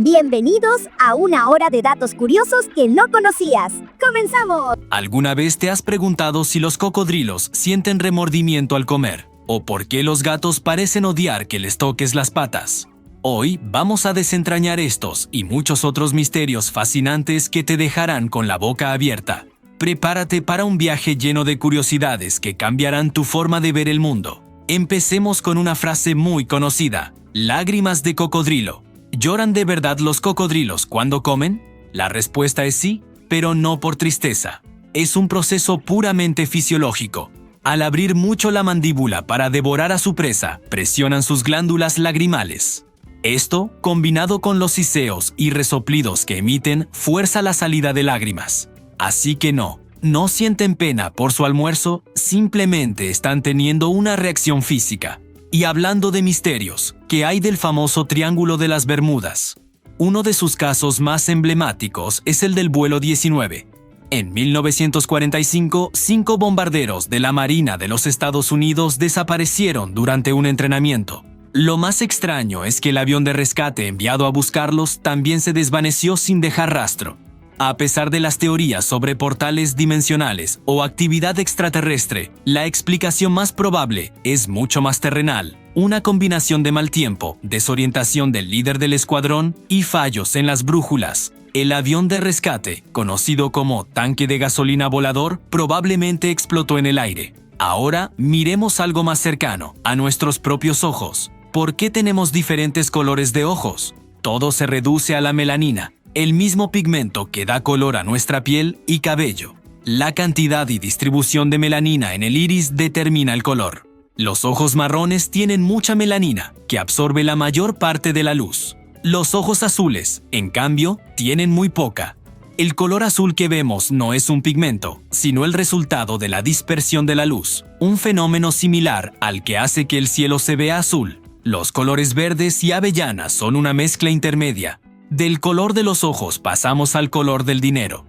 Bienvenidos a una hora de datos curiosos que no conocías. ¡Comenzamos! ¿Alguna vez te has preguntado si los cocodrilos sienten remordimiento al comer? ¿O por qué los gatos parecen odiar que les toques las patas? Hoy vamos a desentrañar estos y muchos otros misterios fascinantes que te dejarán con la boca abierta. Prepárate para un viaje lleno de curiosidades que cambiarán tu forma de ver el mundo. Empecemos con una frase muy conocida: lágrimas de cocodrilo. ¿Lloran de verdad los cocodrilos cuando comen? La respuesta es sí, pero no por tristeza. Es un proceso puramente fisiológico. Al abrir mucho la mandíbula para devorar a su presa, presionan sus glándulas lagrimales. Esto, combinado con los siseos y resoplidos que emiten, fuerza la salida de lágrimas. Así que no sienten pena por su almuerzo, simplemente están teniendo una reacción física. Y hablando de misterios, ¿qué hay del famoso Triángulo de las Bermudas? Uno de sus casos más emblemáticos es el del vuelo 19. En 1945, 5 bombarderos de la Marina de los Estados Unidos desaparecieron durante un entrenamiento. Lo más extraño es que el avión de rescate enviado a buscarlos también se desvaneció sin dejar rastro. A pesar de las teorías sobre portales dimensionales o actividad extraterrestre, la explicación más probable es mucho más terrenal: una combinación de mal tiempo, desorientación del líder del escuadrón y fallos en las brújulas. El avión de rescate, conocido como tanque de gasolina volador, probablemente explotó en el aire. Ahora miremos algo más cercano, a nuestros propios ojos. ¿Por qué tenemos diferentes colores de ojos? Todo se reduce a la melanina, el mismo pigmento que da color a nuestra piel y cabello. La cantidad y distribución de melanina en el iris determina el color. Los ojos marrones tienen mucha melanina, que absorbe la mayor parte de la luz. Los ojos azules, en cambio, tienen muy poca. El color azul que vemos no es un pigmento, sino el resultado de la dispersión de la luz, un fenómeno similar al que hace que el cielo se vea azul. Los colores verdes y avellana son una mezcla intermedia. Del color de los ojos pasamos al color del dinero.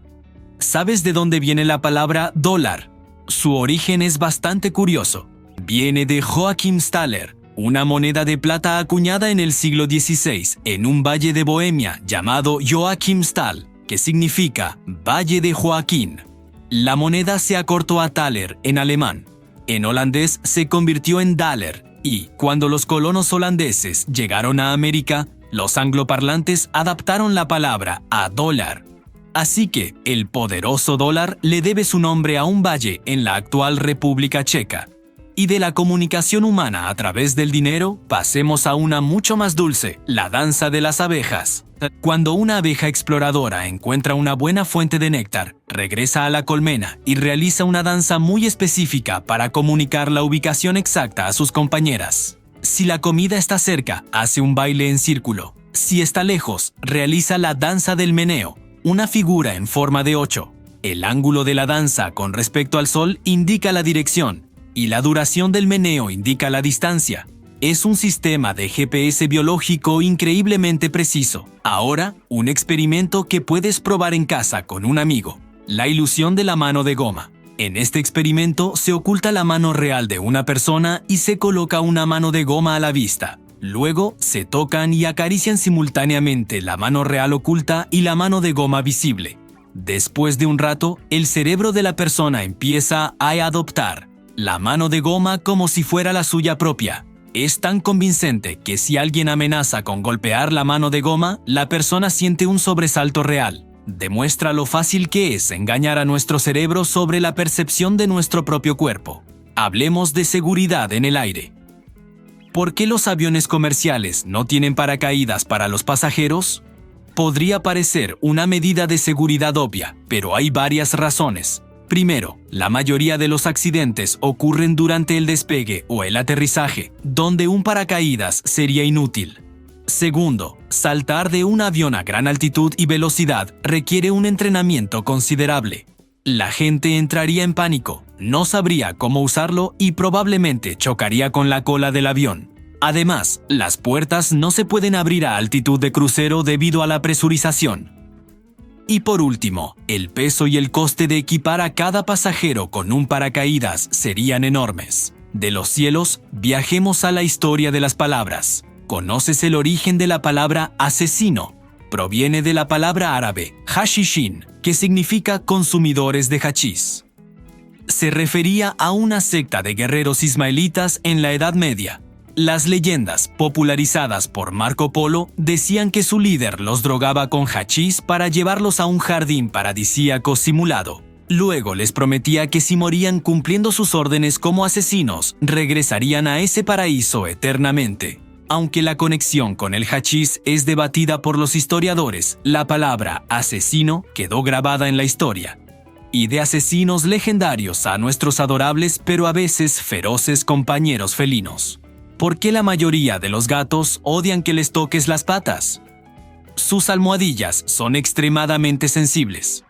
¿Sabes de dónde viene la palabra dólar? Su origen es bastante curioso. Viene de Joachim-Thaler, una moneda de plata acuñada en el siglo XVI en un valle de Bohemia llamado Joachimsthal, que significa Valle de Joaquín. La moneda se acortó a Thaler en alemán. En holandés se convirtió en daler y, cuando los colonos holandeses llegaron a América, los angloparlantes adaptaron la palabra a dólar. Así que el poderoso dólar le debe su nombre a un valle en la actual República Checa. Y de la comunicación humana a través del dinero, pasemos a una mucho más dulce: la danza de las abejas. Cuando una abeja exploradora encuentra una buena fuente de néctar, regresa a la colmena y realiza una danza muy específica para comunicar la ubicación exacta a sus compañeras. Si la comida está cerca, hace un baile en círculo. Si está lejos, realiza la danza del meneo, una figura en forma de 8. El ángulo de la danza con respecto al sol indica la dirección, y la duración del meneo indica la distancia. Es un sistema de GPS biológico increíblemente preciso. Ahora, un experimento que puedes probar en casa con un amigo: la ilusión de la mano de goma. En este experimento se oculta la mano real de una persona y se coloca una mano de goma a la vista. Luego se tocan y acarician simultáneamente la mano real oculta y la mano de goma visible. Después de un rato, el cerebro de la persona empieza a adoptar la mano de goma como si fuera la suya propia. Es tan convincente que si alguien amenaza con golpear la mano de goma, la persona siente un sobresalto real. Demuestra lo fácil que es engañar a nuestro cerebro sobre la percepción de nuestro propio cuerpo. Hablemos de seguridad en el aire. ¿Por qué los aviones comerciales no tienen paracaídas para los pasajeros? Podría parecer una medida de seguridad obvia, pero hay varias razones. Primero, la mayoría de los accidentes ocurren durante el despegue o el aterrizaje, donde un paracaídas sería inútil. Segundo, saltar de un avión a gran altitud y velocidad requiere un entrenamiento considerable. La gente entraría en pánico, no sabría cómo usarlo y probablemente chocaría con la cola del avión. Además, las puertas no se pueden abrir a altitud de crucero debido a la presurización. Y por último, el peso y el coste de equipar a cada pasajero con un paracaídas serían enormes. De los cielos, viajemos a la historia de las palabras. ¿Conoces el origen de la palabra asesino? proviene de la palabra árabe hashishin, que significa consumidores de hachís. Se refería a una secta de guerreros ismaelitas en la Edad Media. Las leyendas, popularizadas por Marco Polo, decían que su líder los drogaba con hachís para llevarlos a un jardín paradisíaco simulado. Luego les prometía que si morían cumpliendo sus órdenes como asesinos, regresarían a ese paraíso eternamente. Aunque la conexión con el hachís es debatida por los historiadores, la palabra asesino quedó grabada en la historia. Y de asesinos legendarios a nuestros adorables pero a veces feroces compañeros felinos. ¿Por qué la mayoría de los gatos odian que les toques las patas? Sus almohadillas son extremadamente sensibles.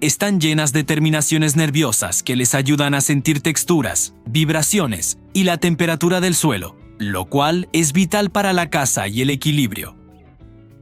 Están llenas de terminaciones nerviosas que les ayudan a sentir texturas, vibraciones y la temperatura del suelo, lo cual es vital para la caza y el equilibrio.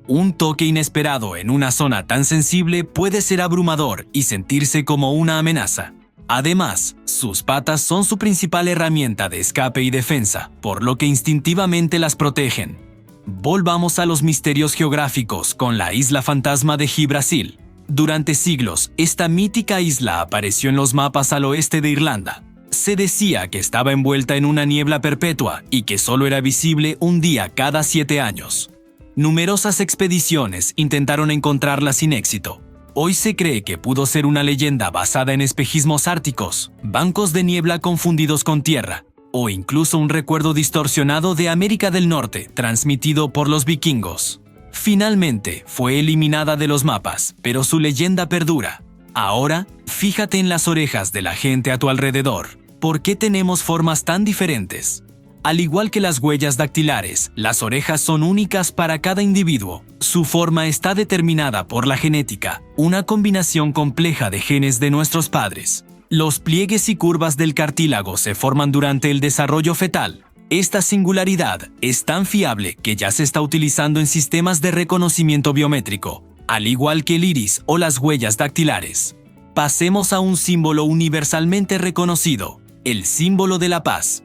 Un toque inesperado en una zona tan sensible puede ser abrumador y sentirse como una amenaza. Además, sus patas son su principal herramienta de escape y defensa, por lo que instintivamente las protegen. Volvamos a los misterios geográficos con la isla fantasma de Yggdrasil. Durante siglos, esta mítica isla apareció en los mapas al oeste de Irlanda. Se decía que estaba envuelta en una niebla perpetua y que solo era visible un día cada 7 años. Numerosas expediciones intentaron encontrarla sin éxito. Hoy se cree que pudo ser una leyenda basada en espejismos árticos, bancos de niebla confundidos con tierra, o incluso un recuerdo distorsionado de América del Norte transmitido por los vikingos. Finalmente, fue eliminada de los mapas, pero su leyenda perdura. Ahora, fíjate en las orejas de la gente a tu alrededor. ¿Por qué tenemos formas tan diferentes? Al igual que las huellas dactilares, las orejas son únicas para cada individuo. Su forma está determinada por la genética, una combinación compleja de genes de nuestros padres. Los pliegues y curvas del cartílago se forman durante el desarrollo fetal. Esta singularidad es tan fiable que ya se está utilizando en sistemas de reconocimiento biométrico, al igual que el iris o las huellas dactilares. Pasemos a un símbolo universalmente reconocido, el símbolo de la paz.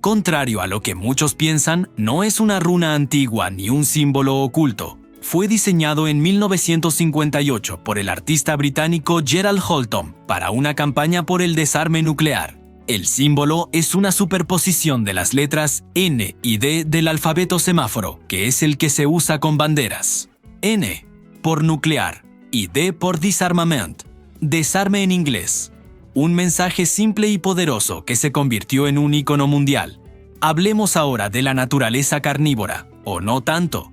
Contrario a lo que muchos piensan, no es una runa antigua ni un símbolo oculto. Fue diseñado en 1958 por el artista británico Gerald Holton para una campaña por el desarme nuclear. El símbolo es una superposición de las letras N y D del alfabeto semáforo, que es el que se usa con banderas. N por nuclear y D por disarmament, desarme en inglés. Un mensaje simple y poderoso que se convirtió en un icono mundial. Hablemos ahora de la naturaleza carnívora, o no tanto.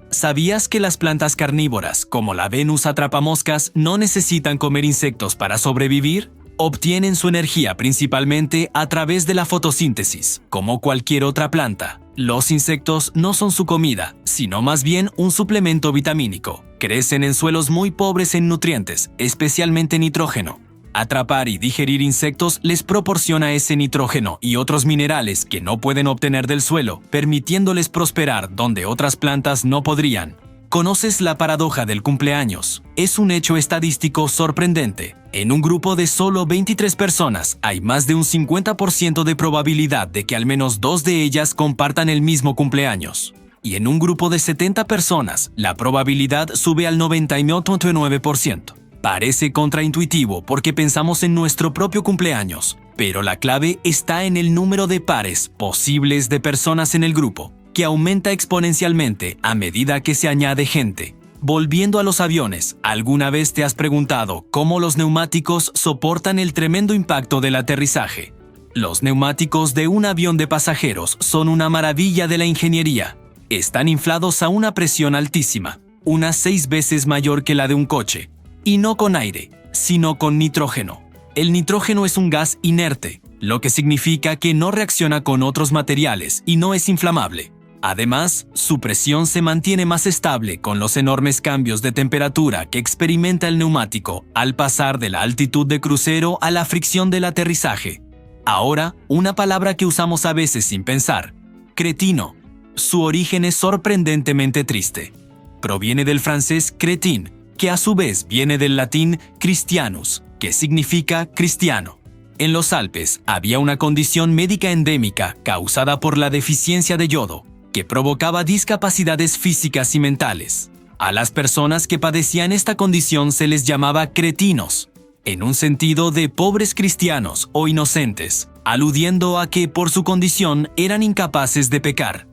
¿Sabías que las plantas carnívoras, como la Venus atrapamoscas, no necesitan comer insectos para sobrevivir? Obtienen su energía principalmente a través de la fotosíntesis, como cualquier otra planta. Los insectos no son su comida, sino más bien un suplemento vitamínico. Crecen en suelos muy pobres en nutrientes, especialmente nitrógeno. Atrapar y digerir insectos les proporciona ese nitrógeno y otros minerales que no pueden obtener del suelo, permitiéndoles prosperar donde otras plantas no podrían. ¿Conoces la paradoja del cumpleaños? Es un hecho estadístico sorprendente. En un grupo de solo 23 personas hay más de un 50% de probabilidad de que al menos 2 de ellas compartan el mismo cumpleaños. Y en un grupo de 70 personas, la probabilidad sube al 99.9%. Parece contraintuitivo porque pensamos en nuestro propio cumpleaños, pero la clave está en el número de pares posibles de personas en el grupo, que aumenta exponencialmente a medida que se añade gente. Volviendo a los aviones, ¿alguna vez te has preguntado cómo los neumáticos soportan el tremendo impacto del aterrizaje? Los neumáticos de un avión de pasajeros son una maravilla de la ingeniería. Están inflados a una presión altísima, unas 6 veces mayor que la de un coche. Y no con aire, sino con nitrógeno. El nitrógeno es un gas inerte, lo que significa que no reacciona con otros materiales y no es inflamable. Además, su presión se mantiene más estable con los enormes cambios de temperatura que experimenta el neumático al pasar de la altitud de crucero a la fricción del aterrizaje. Ahora, una palabra que usamos a veces sin pensar: cretino. Su origen es sorprendentemente triste. Proviene del francés crétin, que a su vez viene del latín Christianus, que significa cristiano. En los Alpes había una condición médica endémica causada por la deficiencia de yodo, que provocaba discapacidades físicas y mentales. A las personas que padecían esta condición se les llamaba cretinos, en un sentido de pobres cristianos o inocentes, aludiendo a que por su condición eran incapaces de pecar.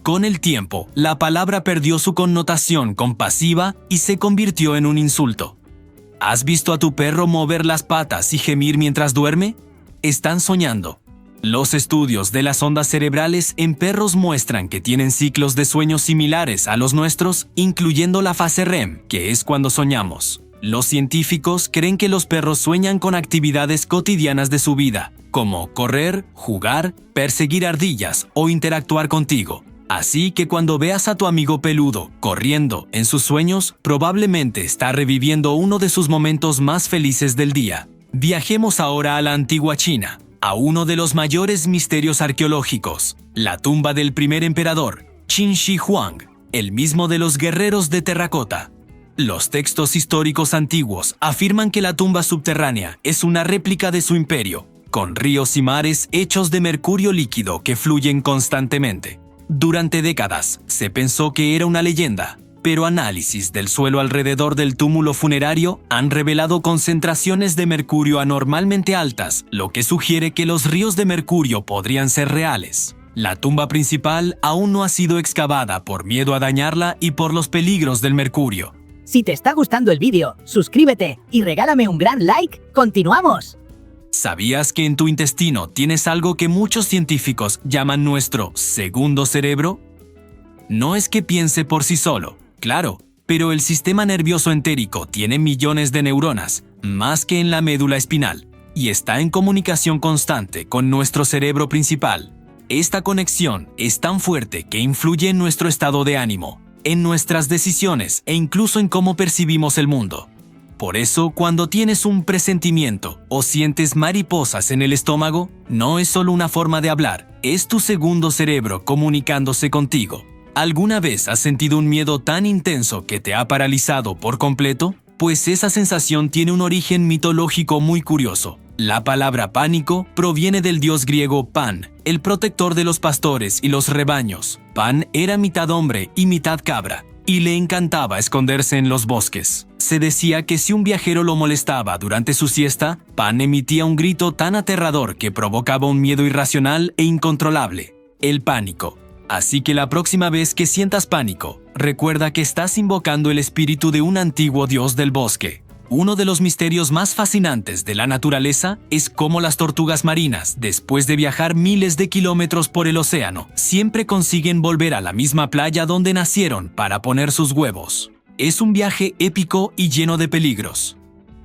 Con el tiempo, la palabra perdió su connotación compasiva y se convirtió en un insulto. ¿Has visto a tu perro mover las patas y gemir mientras duerme? Están soñando. Los estudios de las ondas cerebrales en perros muestran que tienen ciclos de sueños similares a los nuestros, incluyendo la fase REM, que es cuando soñamos. Los científicos creen que los perros sueñan con actividades cotidianas de su vida, como correr, jugar, perseguir ardillas o interactuar contigo. Así que cuando veas a tu amigo peludo corriendo en sus sueños, probablemente está reviviendo uno de sus momentos más felices del día. Viajemos ahora a la antigua China, a uno de los mayores misterios arqueológicos, la tumba del primer emperador, Qin Shi Huang, el mismo de los guerreros de terracota. Los textos históricos antiguos afirman que la tumba subterránea es una réplica de su imperio, con ríos y mares hechos de mercurio líquido que fluyen constantemente. Durante décadas se pensó que era una leyenda, pero análisis del suelo alrededor del túmulo funerario han revelado concentraciones de mercurio anormalmente altas, lo que sugiere que los ríos de mercurio podrían ser reales. La tumba principal aún no ha sido excavada por miedo a dañarla y por los peligros del mercurio. Si te está gustando el vídeo, suscríbete y regálame un gran like. ¡Continuamos! ¿Sabías que en tu intestino tienes algo que muchos científicos llaman nuestro segundo cerebro? No es que piense por sí solo, claro, pero el sistema nervioso entérico tiene millones de neuronas, más que en la médula espinal, y está en comunicación constante con nuestro cerebro principal. Esta conexión es tan fuerte que influye en nuestro estado de ánimo, en nuestras decisiones e incluso en cómo percibimos el mundo. Por eso, cuando tienes un presentimiento o sientes mariposas en el estómago, no es solo una forma de hablar, es tu segundo cerebro comunicándose contigo. ¿Alguna vez has sentido un miedo tan intenso que te ha paralizado por completo? Pues esa sensación tiene un origen mitológico muy curioso. La palabra pánico proviene del dios griego Pan, el protector de los pastores y los rebaños. Pan era mitad hombre y mitad cabra, y le encantaba esconderse en los bosques. Se decía que si un viajero lo molestaba durante su siesta, Pan emitía un grito tan aterrador que provocaba un miedo irracional e incontrolable, el pánico. Así que la próxima vez que sientas pánico, recuerda que estás invocando el espíritu de un antiguo dios del bosque. Uno de los misterios más fascinantes de la naturaleza es cómo las tortugas marinas, después de viajar miles de kilómetros por el océano, siempre consiguen volver a la misma playa donde nacieron para poner sus huevos. Es un viaje épico y lleno de peligros.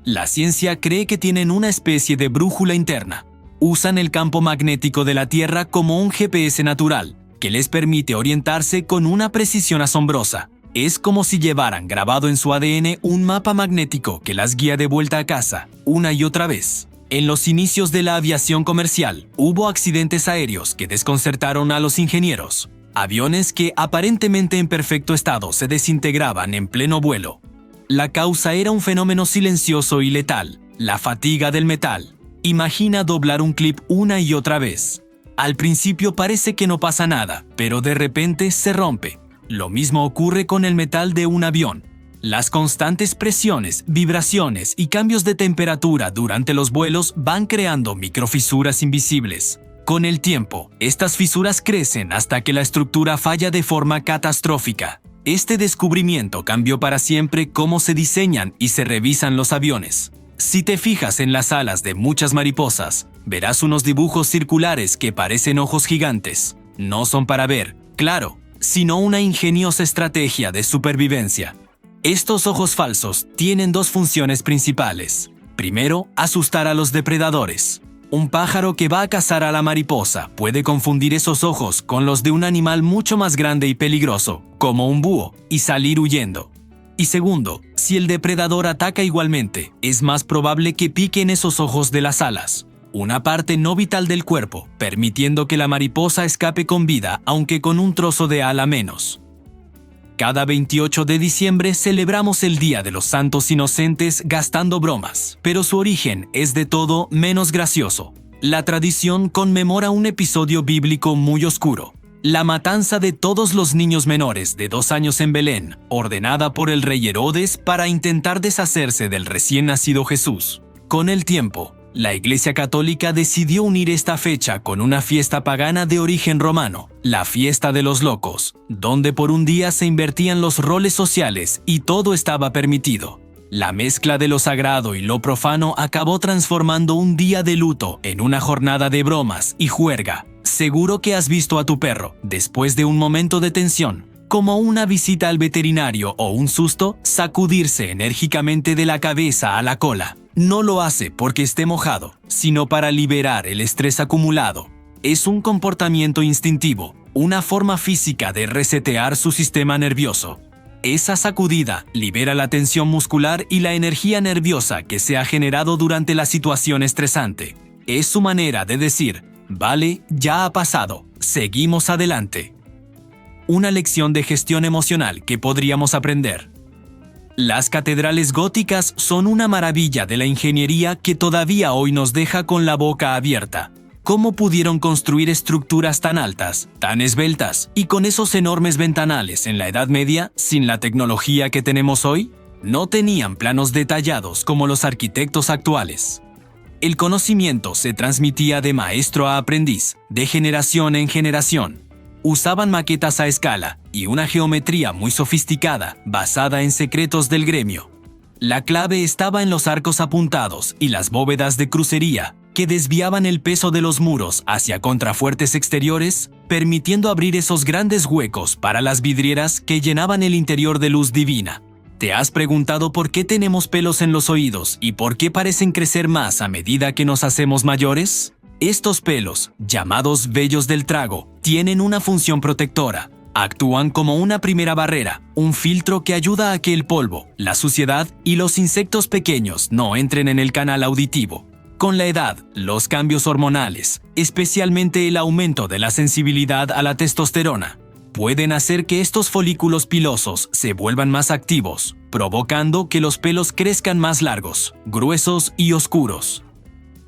La ciencia cree que tienen una especie de brújula interna. Usan el campo magnético de la Tierra como un GPS natural, que les permite orientarse con una precisión asombrosa. Es como si llevaran grabado en su ADN un mapa magnético que las guía de vuelta a casa, una y otra vez. En los inicios de la aviación comercial, hubo accidentes aéreos que desconcertaron a los ingenieros. Aviones que, aparentemente en perfecto estado, se desintegraban en pleno vuelo. La causa era un fenómeno silencioso y letal, la fatiga del metal. Imagina doblar un clip una y otra vez. Al principio parece que no pasa nada, pero de repente se rompe. Lo mismo ocurre con el metal de un avión. Las constantes presiones, vibraciones y cambios de temperatura durante los vuelos van creando microfisuras invisibles. Con el tiempo, estas fisuras crecen hasta que la estructura falla de forma catastrófica. Este descubrimiento cambió para siempre cómo se diseñan y se revisan los aviones. Si te fijas en las alas de muchas mariposas, verás unos dibujos circulares que parecen ojos gigantes. No son para ver, claro, sino una ingeniosa estrategia de supervivencia. Estos ojos falsos tienen dos funciones principales. Primero, asustar a los depredadores. Un pájaro que va a cazar a la mariposa puede confundir esos ojos con los de un animal mucho más grande y peligroso, como un búho, y salir huyendo. Y segundo, si el depredador ataca igualmente, es más probable que piquen esos ojos de las alas, una parte no vital del cuerpo, permitiendo que la mariposa escape con vida, aunque con un trozo de ala menos. Cada 28 de diciembre celebramos el Día de los Santos Inocentes gastando bromas, pero su origen es de todo menos gracioso. La tradición conmemora un episodio bíblico muy oscuro. La matanza de todos los niños menores de 2 años en Belén, ordenada por el rey Herodes para intentar deshacerse del recién nacido Jesús. Con el tiempo, la Iglesia Católica decidió unir esta fecha con una fiesta pagana de origen romano, la Fiesta de los Locos, donde por un día se invertían los roles sociales y todo estaba permitido. La mezcla de lo sagrado y lo profano acabó transformando un día de luto en una jornada de bromas y juerga. Seguro que has visto a tu perro, después de un momento de tensión, como una visita al veterinario o un susto, sacudirse enérgicamente de la cabeza a la cola. No lo hace porque esté mojado, sino para liberar el estrés acumulado. Es un comportamiento instintivo, una forma física de resetear su sistema nervioso. Esa sacudida libera la tensión muscular y la energía nerviosa que se ha generado durante la situación estresante. Es su manera de decir: vale, ya ha pasado, seguimos adelante. Una lección de gestión emocional que podríamos aprender. Las catedrales góticas son una maravilla de la ingeniería que todavía hoy nos deja con la boca abierta. ¿Cómo pudieron construir estructuras tan altas, tan esbeltas y con esos enormes ventanales en la Edad Media sin la tecnología que tenemos hoy? No tenían planos detallados como los arquitectos actuales. El conocimiento se transmitía de maestro a aprendiz, de generación en generación. Usaban maquetas a escala y una geometría muy sofisticada basada en secretos del gremio. La clave estaba en los arcos apuntados y las bóvedas de crucería, que desviaban el peso de los muros hacia contrafuertes exteriores, permitiendo abrir esos grandes huecos para las vidrieras que llenaban el interior de luz divina. ¿Te has preguntado por qué tenemos pelos en los oídos y por qué parecen crecer más a medida que nos hacemos mayores? Estos pelos, llamados vellos del trago, tienen una función protectora. Actúan como una primera barrera, un filtro que ayuda a que el polvo, la suciedad y los insectos pequeños no entren en el canal auditivo. Con la edad, los cambios hormonales, especialmente el aumento de la sensibilidad a la testosterona, pueden hacer que estos folículos pilosos se vuelvan más activos, provocando que los pelos crezcan más largos, gruesos y oscuros.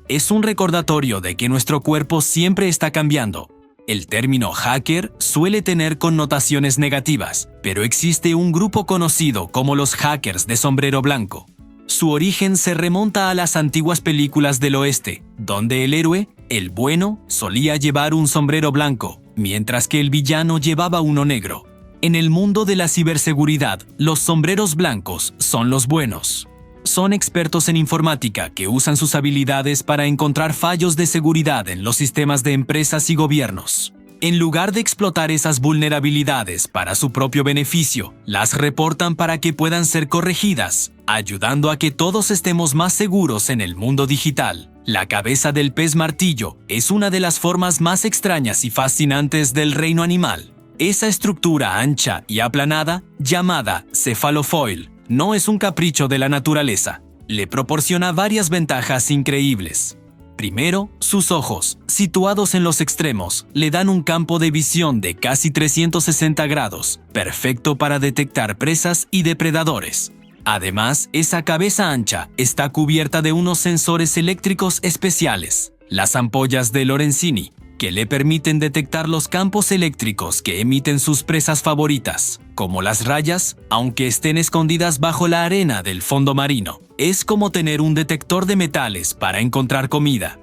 Es un recordatorio de que nuestro cuerpo siempre está cambiando. El término hacker suele tener connotaciones negativas, pero existe un grupo conocido como los hackers de sombrero blanco. Su origen se remonta a las antiguas películas del oeste, donde el héroe, el bueno, solía llevar un sombrero blanco, mientras que el villano llevaba uno negro. En el mundo de la ciberseguridad, los sombreros blancos son los buenos. Son expertos en informática que usan sus habilidades para encontrar fallos de seguridad en los sistemas de empresas y gobiernos. En lugar de explotar esas vulnerabilidades para su propio beneficio, las reportan para que puedan ser corregidas, ayudando a que todos estemos más seguros en el mundo digital. La cabeza del pez martillo es una de las formas más extrañas y fascinantes del reino animal. Esa estructura ancha y aplanada, llamada cefalofoil, no es un capricho de la naturaleza. Le proporciona varias ventajas increíbles. Primero, sus ojos, situados en los extremos, le dan un campo de visión de casi 360 grados, perfecto para detectar presas y depredadores. Además, esa cabeza ancha está cubierta de unos sensores eléctricos especiales, las ampollas de Lorenzini, que le permiten detectar los campos eléctricos que emiten sus presas favoritas, como las rayas, aunque estén escondidas bajo la arena del fondo marino. Es como tener un detector de metales para encontrar comida.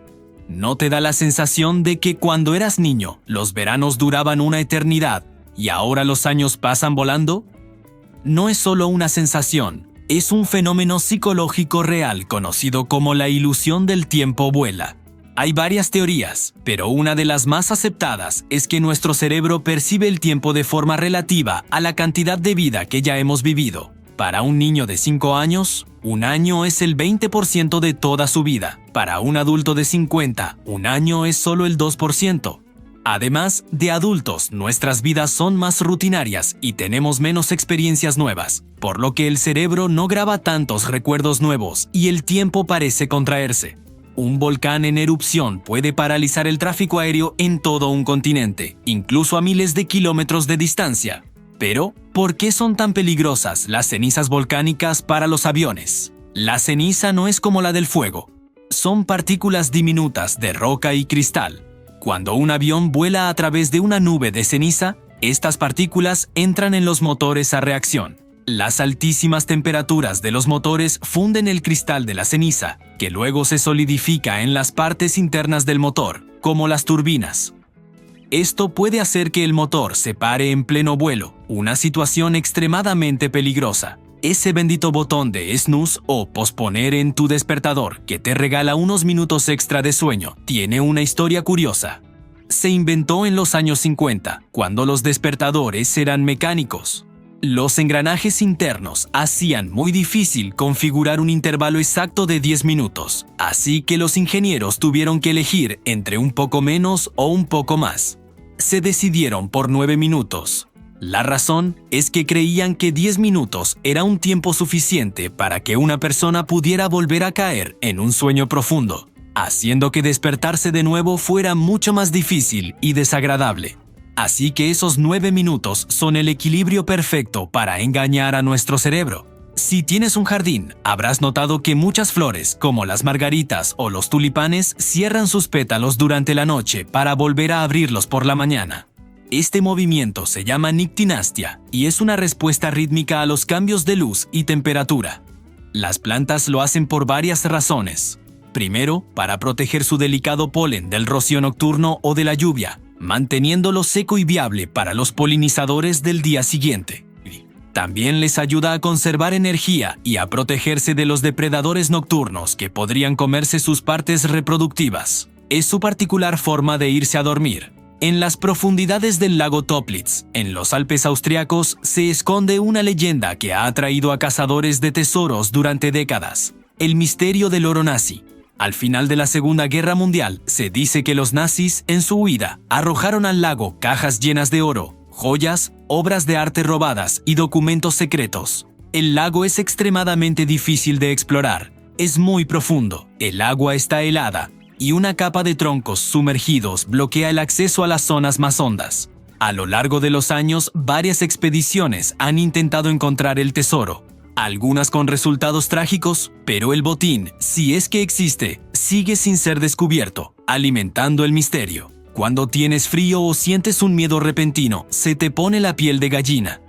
¿No te da la sensación de que cuando eras niño, los veranos duraban una eternidad y ahora los años pasan volando? No es solo una sensación, es un fenómeno psicológico real conocido como la ilusión del tiempo vuela. Hay varias teorías, pero una de las más aceptadas es que nuestro cerebro percibe el tiempo de forma relativa a la cantidad de vida que ya hemos vivido. Para un niño de 5 años, un año es el 20% de toda su vida. Para un adulto de 50, un año es solo el 2%. Además, de adultos, nuestras vidas son más rutinarias y tenemos menos experiencias nuevas, por lo que el cerebro no graba tantos recuerdos nuevos y el tiempo parece contraerse. Un volcán en erupción puede paralizar el tráfico aéreo en todo un continente, incluso a miles de kilómetros de distancia. Pero, ¿por qué son tan peligrosas las cenizas volcánicas para los aviones? La ceniza no es como la del fuego. Son partículas diminutas de roca y cristal. Cuando un avión vuela a través de una nube de ceniza, estas partículas entran en los motores a reacción. Las altísimas temperaturas de los motores funden el cristal de la ceniza, que luego se solidifica en las partes internas del motor, como las turbinas. Esto puede hacer que el motor se pare en pleno vuelo, una situación extremadamente peligrosa. Ese bendito botón de snooze o posponer en tu despertador, que te regala unos minutos extra de sueño, tiene una historia curiosa. Se inventó en los años 50, cuando los despertadores eran mecánicos. Los engranajes internos hacían muy difícil configurar un intervalo exacto de 10 minutos, así que los ingenieros tuvieron que elegir entre un poco menos o un poco más. Se decidieron por 9 minutos. La razón es que creían que 10 minutos era un tiempo suficiente para que una persona pudiera volver a caer en un sueño profundo, haciendo que despertarse de nuevo fuera mucho más difícil y desagradable. Así que esos 9 minutos son el equilibrio perfecto para engañar a nuestro cerebro. Si tienes un jardín, habrás notado que muchas flores, como las margaritas o los tulipanes, cierran sus pétalos durante la noche para volver a abrirlos por la mañana. Este movimiento se llama nictinastia y es una respuesta rítmica a los cambios de luz y temperatura. Las plantas lo hacen por varias razones. Primero, para proteger su delicado polen del rocío nocturno o de la lluvia, manteniéndolo seco y viable para los polinizadores del día siguiente. También les ayuda a conservar energía y a protegerse de los depredadores nocturnos que podrían comerse sus partes reproductivas. Es su particular forma de irse a dormir. En las profundidades del lago Toplitz, en los Alpes austriacos, se esconde una leyenda que ha atraído a cazadores de tesoros durante décadas: el misterio del oro nazi. Al final de la Segunda Guerra Mundial, se dice que los nazis, en su huida, arrojaron al lago cajas llenas de oro, joyas, obras de arte robadas y documentos secretos. El lago es extremadamente difícil de explorar. Es muy profundo, el agua está helada y una capa de troncos sumergidos bloquea el acceso a las zonas más hondas. A lo largo de los años, varias expediciones han intentado encontrar el tesoro, algunas con resultados trágicos, pero el botín, si es que existe, sigue sin ser descubierto, alimentando el misterio. Cuando tienes frío o sientes un miedo repentino, se te pone la piel de gallina.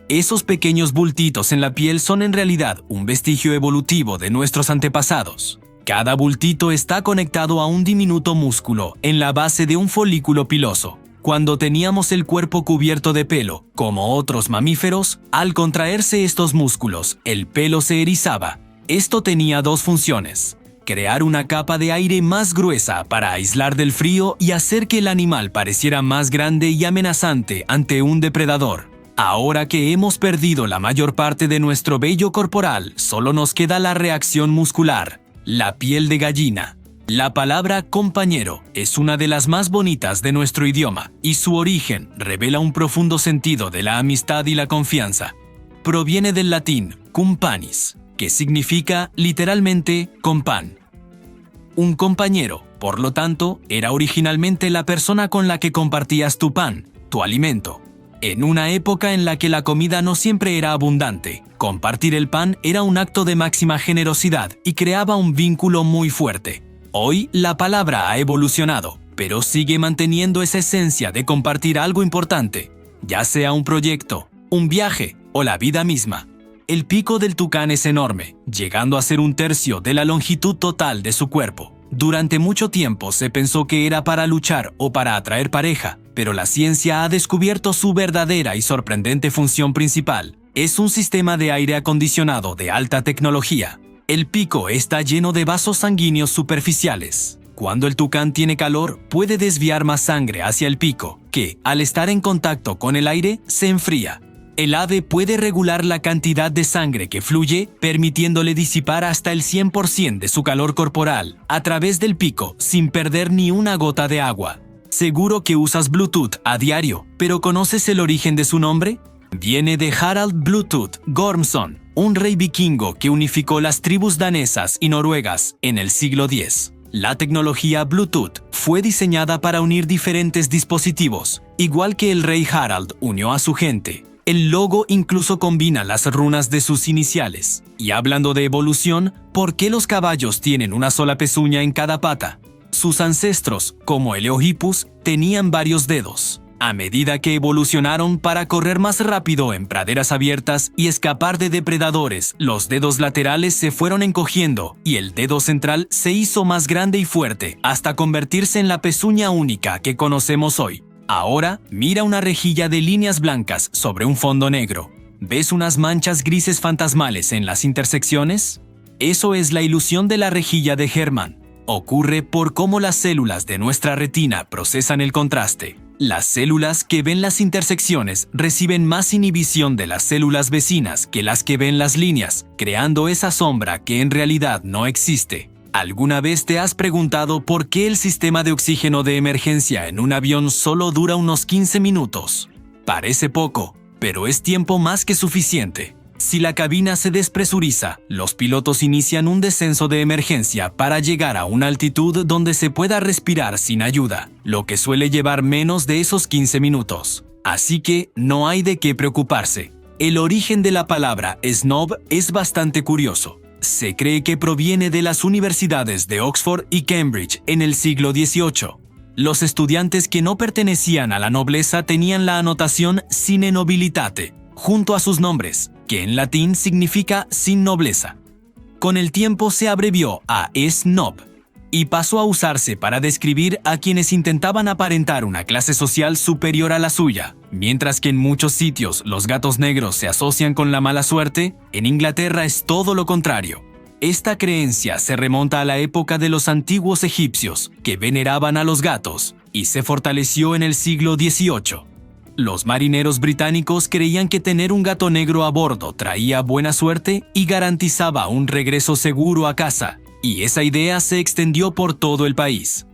Esos pequeños bultitos en la piel son en realidad un vestigio evolutivo de nuestros antepasados. Cada bultito está conectado a un diminuto músculo en la base de un folículo piloso. Cuando teníamos el cuerpo cubierto de pelo, como otros mamíferos, al contraerse estos músculos, el pelo se erizaba. Esto tenía dos funciones: crear una capa de aire más gruesa para aislar del frío y hacer que el animal pareciera más grande y amenazante ante un depredador. Ahora que hemos perdido la mayor parte de nuestro vello corporal, solo nos queda la reacción muscular, la piel de gallina. La palabra compañero es una de las más bonitas de nuestro idioma y su origen revela un profundo sentido de la amistad y la confianza. Proviene del latín cumpanis, que significa literalmente compán. Un compañero, por lo tanto, era originalmente la persona con la que compartías tu pan, tu alimento. En una época en la que la comida no siempre era abundante, compartir el pan era un acto de máxima generosidad y creaba un vínculo muy fuerte. Hoy la palabra ha evolucionado, pero sigue manteniendo esa esencia de compartir algo importante, ya sea un proyecto, un viaje o la vida misma. El pico del tucán es enorme, llegando a ser un tercio de la longitud total de su cuerpo. Durante mucho tiempo se pensó que era para luchar o para atraer pareja, pero la ciencia ha descubierto su verdadera y sorprendente función principal. Es un sistema de aire acondicionado de alta tecnología. El pico está lleno de vasos sanguíneos superficiales. Cuando el tucán tiene calor, puede desviar más sangre hacia el pico, que, al estar en contacto con el aire, se enfría. El ave puede regular la cantidad de sangre que fluye, permitiéndole disipar hasta el 100% de su calor corporal a través del pico sin perder ni una gota de agua. Seguro que usas Bluetooth a diario, pero ¿conoces el origen de su nombre? Viene de Harald Bluetooth Gormson, un rey vikingo que unificó las tribus danesas y noruegas en el siglo X. La tecnología Bluetooth fue diseñada para unir diferentes dispositivos, igual que el rey Harald unió a su gente. El logo incluso combina las runas de sus iniciales. Y hablando de evolución, ¿por qué los caballos tienen una sola pezuña en cada pata? Sus ancestros, como el Eohippus, tenían varios dedos. A medida que evolucionaron para correr más rápido en praderas abiertas y escapar de depredadores, los dedos laterales se fueron encogiendo y el dedo central se hizo más grande y fuerte hasta convertirse en la pezuña única que conocemos hoy. Ahora, mira una rejilla de líneas blancas sobre un fondo negro. ¿Ves unas manchas grises fantasmales en las intersecciones? Eso es la ilusión de la rejilla de Hermann. Ocurre por cómo las células de nuestra retina procesan el contraste. Las células que ven las intersecciones reciben más inhibición de las células vecinas que las que ven las líneas, creando esa sombra que en realidad no existe. ¿Alguna vez te has preguntado por qué el sistema de oxígeno de emergencia en un avión solo dura unos 15 minutos? Parece poco, pero es tiempo más que suficiente. Si la cabina se despresuriza, los pilotos inician un descenso de emergencia para llegar a una altitud donde se pueda respirar sin ayuda, lo que suele llevar menos de esos 15 minutos. Así que no hay de qué preocuparse. El origen de la palabra snob es bastante curioso. Se cree que proviene de las universidades de Oxford y Cambridge en el siglo XVIII. Los estudiantes que no pertenecían a la nobleza tenían la anotación sine nobilitate junto a sus nombres, que en latín significa sin nobleza. Con el tiempo se abrevió a snob y pasó a usarse para describir a quienes intentaban aparentar una clase social superior a la suya. Mientras que en muchos sitios los gatos negros se asocian con la mala suerte, en Inglaterra es todo lo contrario. Esta creencia se remonta a la época de los antiguos egipcios, que veneraban a los gatos, y se fortaleció en el siglo XVIII. Los marineros británicos creían que tener un gato negro a bordo traía buena suerte y garantizaba un regreso seguro a casa, y esa idea se extendió por todo el país.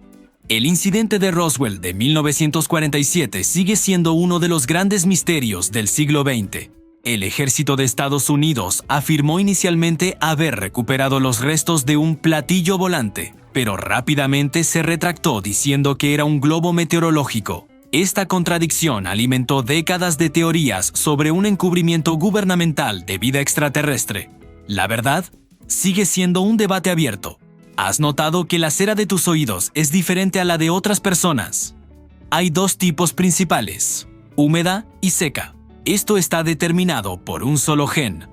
El incidente de Roswell de 1947 sigue siendo uno de los grandes misterios del siglo XX. El ejército de Estados Unidos afirmó inicialmente haber recuperado los restos de un platillo volante, pero rápidamente se retractó diciendo que era un globo meteorológico. Esta contradicción alimentó décadas de teorías sobre un encubrimiento gubernamental de vida extraterrestre. La verdad, sigue siendo un debate abierto. ¿Has notado que la cera de tus oídos es diferente a la de otras personas? Hay dos tipos principales, húmeda y seca. Esto está determinado por un solo gen.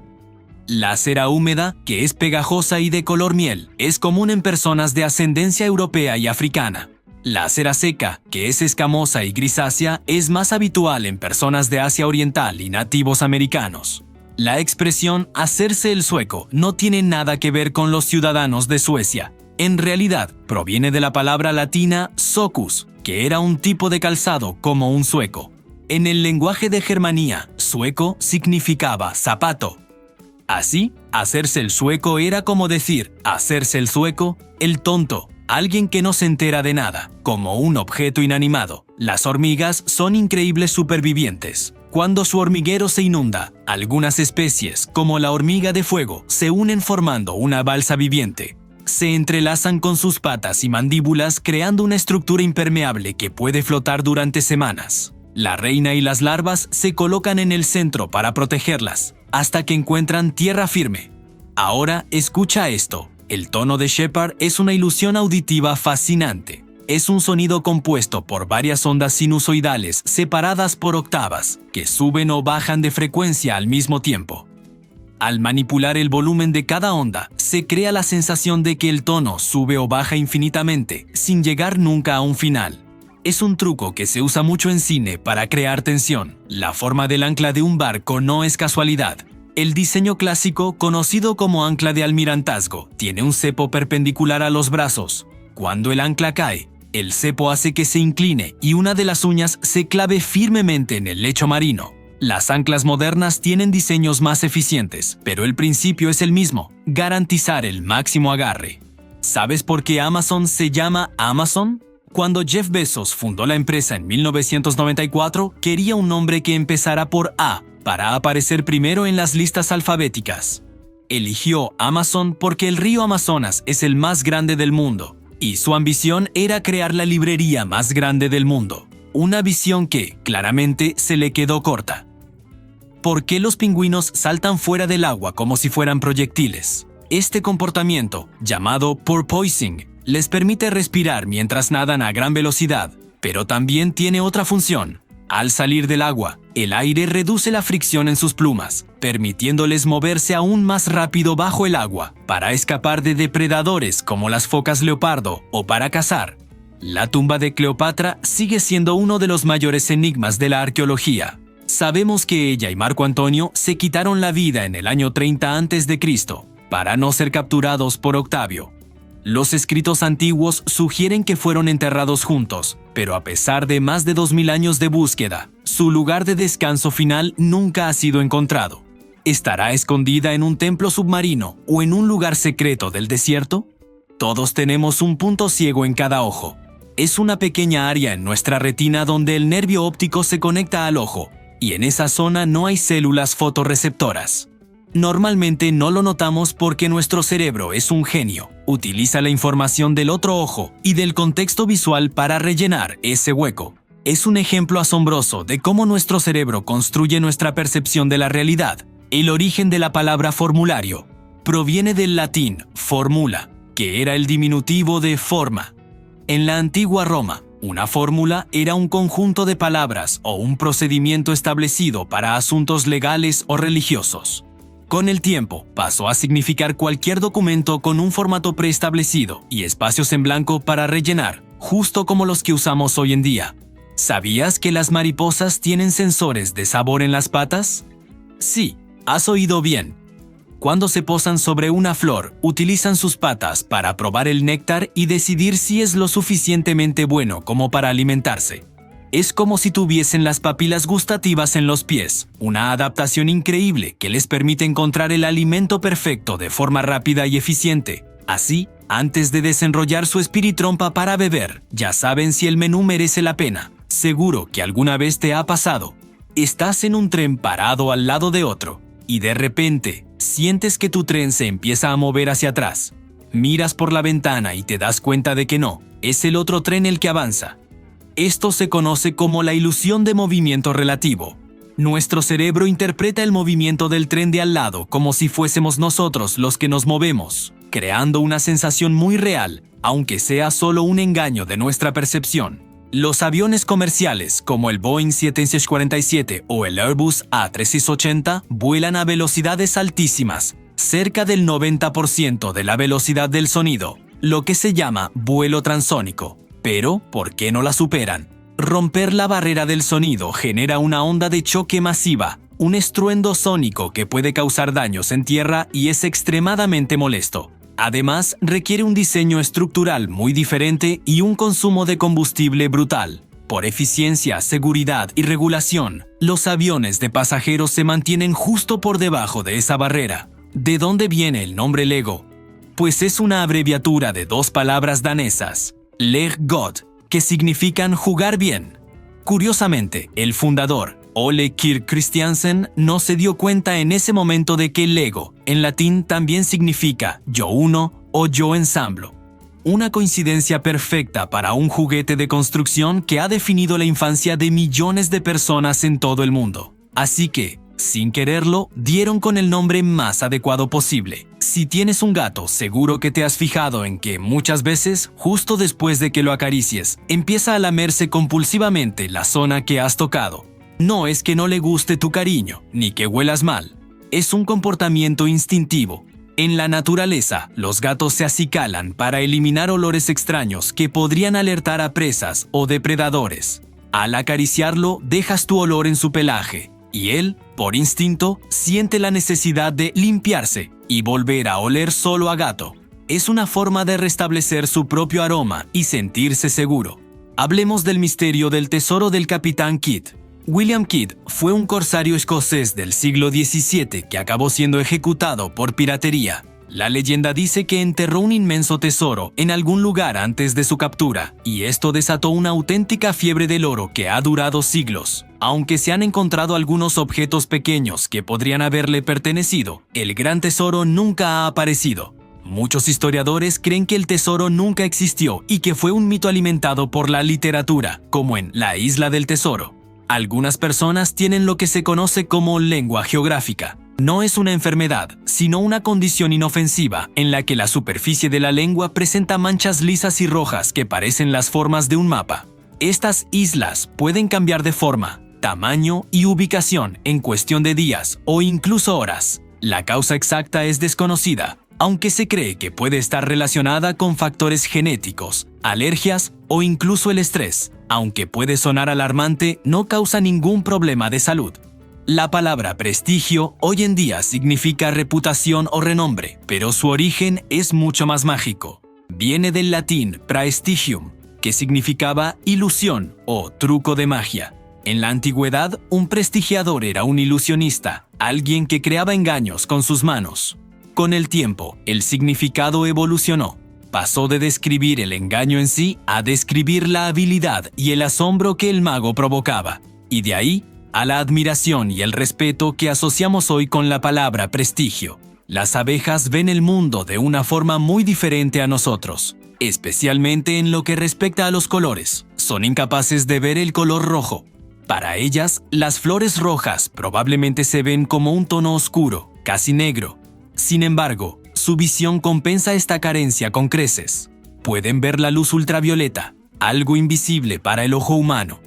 La cera húmeda, que es pegajosa y de color miel, es común en personas de ascendencia europea y africana. La cera seca, que es escamosa y grisácea, es más habitual en personas de Asia Oriental y nativos americanos. La expresión hacerse el sueco no tiene nada que ver con los ciudadanos de Suecia. En realidad, proviene de la palabra latina socus, que era un tipo de calzado como un sueco. En el lenguaje de Germanía, sueco significaba zapato. Así, hacerse el sueco era como decir, hacerse el sueco, el tonto, alguien que no se entera de nada, como un objeto inanimado. Las hormigas son increíbles supervivientes. Cuando su hormiguero se inunda, algunas especies, como la hormiga de fuego, se unen formando una balsa viviente. Se entrelazan con sus patas y mandíbulas creando una estructura impermeable que puede flotar durante semanas. La reina y las larvas se colocan en el centro para protegerlas, hasta que encuentran tierra firme. Ahora escucha esto. El tono de Shepard es una ilusión auditiva fascinante. Es un sonido compuesto por varias ondas sinusoidales separadas por octavas, que suben o bajan de frecuencia al mismo tiempo. Al manipular el volumen de cada onda, se crea la sensación de que el tono sube o baja infinitamente, sin llegar nunca a un final. Es un truco que se usa mucho en cine para crear tensión. La forma del ancla de un barco no es casualidad. El diseño clásico, conocido como ancla de almirantazgo, tiene un cepo perpendicular a los brazos. Cuando el ancla cae, el cepo hace que se incline y una de las uñas se clave firmemente en el lecho marino. Las anclas modernas tienen diseños más eficientes, pero el principio es el mismo: garantizar el máximo agarre. ¿Sabes por qué Amazon se llama Amazon? Cuando Jeff Bezos fundó la empresa en 1994, quería un nombre que empezara por A, para aparecer primero en las listas alfabéticas. Eligió Amazon porque el río Amazonas es el más grande del mundo, y su ambición era crear la librería más grande del mundo. Una visión que, claramente, se le quedó corta. ¿Por qué los pingüinos saltan fuera del agua como si fueran proyectiles? Este comportamiento, llamado porpoising, Les permite respirar mientras nadan a gran velocidad, pero también tiene otra función. Al salir del agua, el aire reduce la fricción en sus plumas, permitiéndoles moverse aún más rápido bajo el agua, para escapar de depredadores como las focas leopardo o para cazar. La tumba de Cleopatra sigue siendo uno de los mayores enigmas de la arqueología. Sabemos que ella y Marco Antonio se quitaron la vida en el año 30 a.C. para no ser capturados por Octavio. Los escritos antiguos sugieren que fueron enterrados juntos, pero a pesar de más de 2000 años de búsqueda, su lugar de descanso final nunca ha sido encontrado. ¿Estará escondida en un templo submarino o en un lugar secreto del desierto? Todos tenemos un punto ciego en cada ojo. Es una pequeña área en nuestra retina donde el nervio óptico se conecta al ojo, y en esa zona no hay células fotorreceptoras. Normalmente no lo notamos porque nuestro cerebro es un genio. Utiliza la información del otro ojo y del contexto visual para rellenar ese hueco. Es un ejemplo asombroso de cómo nuestro cerebro construye nuestra percepción de la realidad. El origen de la palabra formulario proviene del latín formula, que era el diminutivo de forma. En la antigua Roma, una fórmula era un conjunto de palabras o un procedimiento establecido para asuntos legales o religiosos. Con el tiempo, pasó a significar cualquier documento con un formato preestablecido y espacios en blanco para rellenar, justo como los que usamos hoy en día. ¿Sabías que las mariposas tienen sensores de sabor en las patas? Sí, has oído bien. Cuando se posan sobre una flor, utilizan sus patas para probar el néctar y decidir si es lo suficientemente bueno como para alimentarse. Es como si tuviesen las papilas gustativas en los pies, una adaptación increíble que les permite encontrar el alimento perfecto de forma rápida y eficiente. Así, antes de desenrollar su espiritrompa para beber, ya saben si el menú merece la pena. Seguro que alguna vez te ha pasado. Estás en un tren parado al lado de otro, y de repente, sientes que tu tren se empieza a mover hacia atrás. Miras por la ventana y te das cuenta de que no, es el otro tren el que avanza. Esto se conoce como la ilusión de movimiento relativo. Nuestro cerebro interpreta el movimiento del tren de al lado como si fuésemos nosotros los que nos movemos, creando una sensación muy real, aunque sea solo un engaño de nuestra percepción. Los aviones comerciales, como el Boeing 747 o el Airbus A380, vuelan a velocidades altísimas, cerca del 90% de la velocidad del sonido, lo que se llama vuelo transónico. Pero, ¿por qué no la superan? Romper la barrera del sonido genera una onda de choque masiva, un estruendo sónico que puede causar daños en tierra y es extremadamente molesto. Además, requiere un diseño estructural muy diferente y un consumo de combustible brutal. Por eficiencia, seguridad y regulación, los aviones de pasajeros se mantienen justo por debajo de esa barrera. ¿De dónde viene el nombre Lego? Pues es una abreviatura de dos palabras danesas, Leg God, que significan jugar bien. Curiosamente, el fundador, Ole Kirk Christiansen, no se dio cuenta en ese momento de que Lego, en latín, también significa yo uno o yo ensamblo. Una coincidencia perfecta para un juguete de construcción que ha definido la infancia de millones de personas en todo el mundo. Así que, sin quererlo, dieron con el nombre más adecuado posible. Si tienes un gato, seguro que te has fijado en que muchas veces, justo después de que lo acaricies, empieza a lamerse compulsivamente la zona que has tocado. No es que no le guste tu cariño, ni que huelas mal. Es un comportamiento instintivo. En la naturaleza, los gatos se acicalan para eliminar olores extraños que podrían alertar a presas o depredadores. Al acariciarlo, dejas tu olor en su pelaje, y él, por instinto, siente la necesidad de limpiarse y volver a oler solo a gato. Es una forma de restablecer su propio aroma y sentirse seguro. Hablemos del misterio del tesoro del Capitán Kidd. William Kidd fue un corsario escocés del siglo XVII que acabó siendo ejecutado por piratería. La leyenda dice que enterró un inmenso tesoro en algún lugar antes de su captura, y esto desató una auténtica fiebre del oro que ha durado siglos. Aunque se han encontrado algunos objetos pequeños que podrían haberle pertenecido, el gran tesoro nunca ha aparecido. Muchos historiadores creen que el tesoro nunca existió y que fue un mito alimentado por la literatura, como en La Isla del Tesoro. Algunas personas tienen lo que se conoce como lengua geográfica. No es una enfermedad, sino una condición inofensiva en la que la superficie de la lengua presenta manchas lisas y rojas que parecen las formas de un mapa. Estas islas pueden cambiar de forma, tamaño y ubicación en cuestión de días o incluso horas. La causa exacta es desconocida, aunque se cree que puede estar relacionada con factores genéticos, alergias o incluso el estrés. Aunque puede sonar alarmante, no causa ningún problema de salud. La palabra prestigio hoy en día significa reputación o renombre, pero su origen es mucho más mágico. Viene del latín praestigium, que significaba ilusión o truco de magia. En la antigüedad, un prestigiador era un ilusionista, alguien que creaba engaños con sus manos. Con el tiempo, el significado evolucionó. Pasó de describir el engaño en sí a describir la habilidad y el asombro que el mago provocaba. Y de ahí, a la admiración y el respeto que asociamos hoy con la palabra prestigio. Las abejas ven el mundo de una forma muy diferente a nosotros, especialmente en lo que respecta a los colores. Son incapaces de ver el color rojo. Para ellas, las flores rojas probablemente se ven como un tono oscuro, casi negro. Sin embargo, su visión compensa esta carencia con creces. Pueden ver la luz ultravioleta, algo invisible para el ojo humano.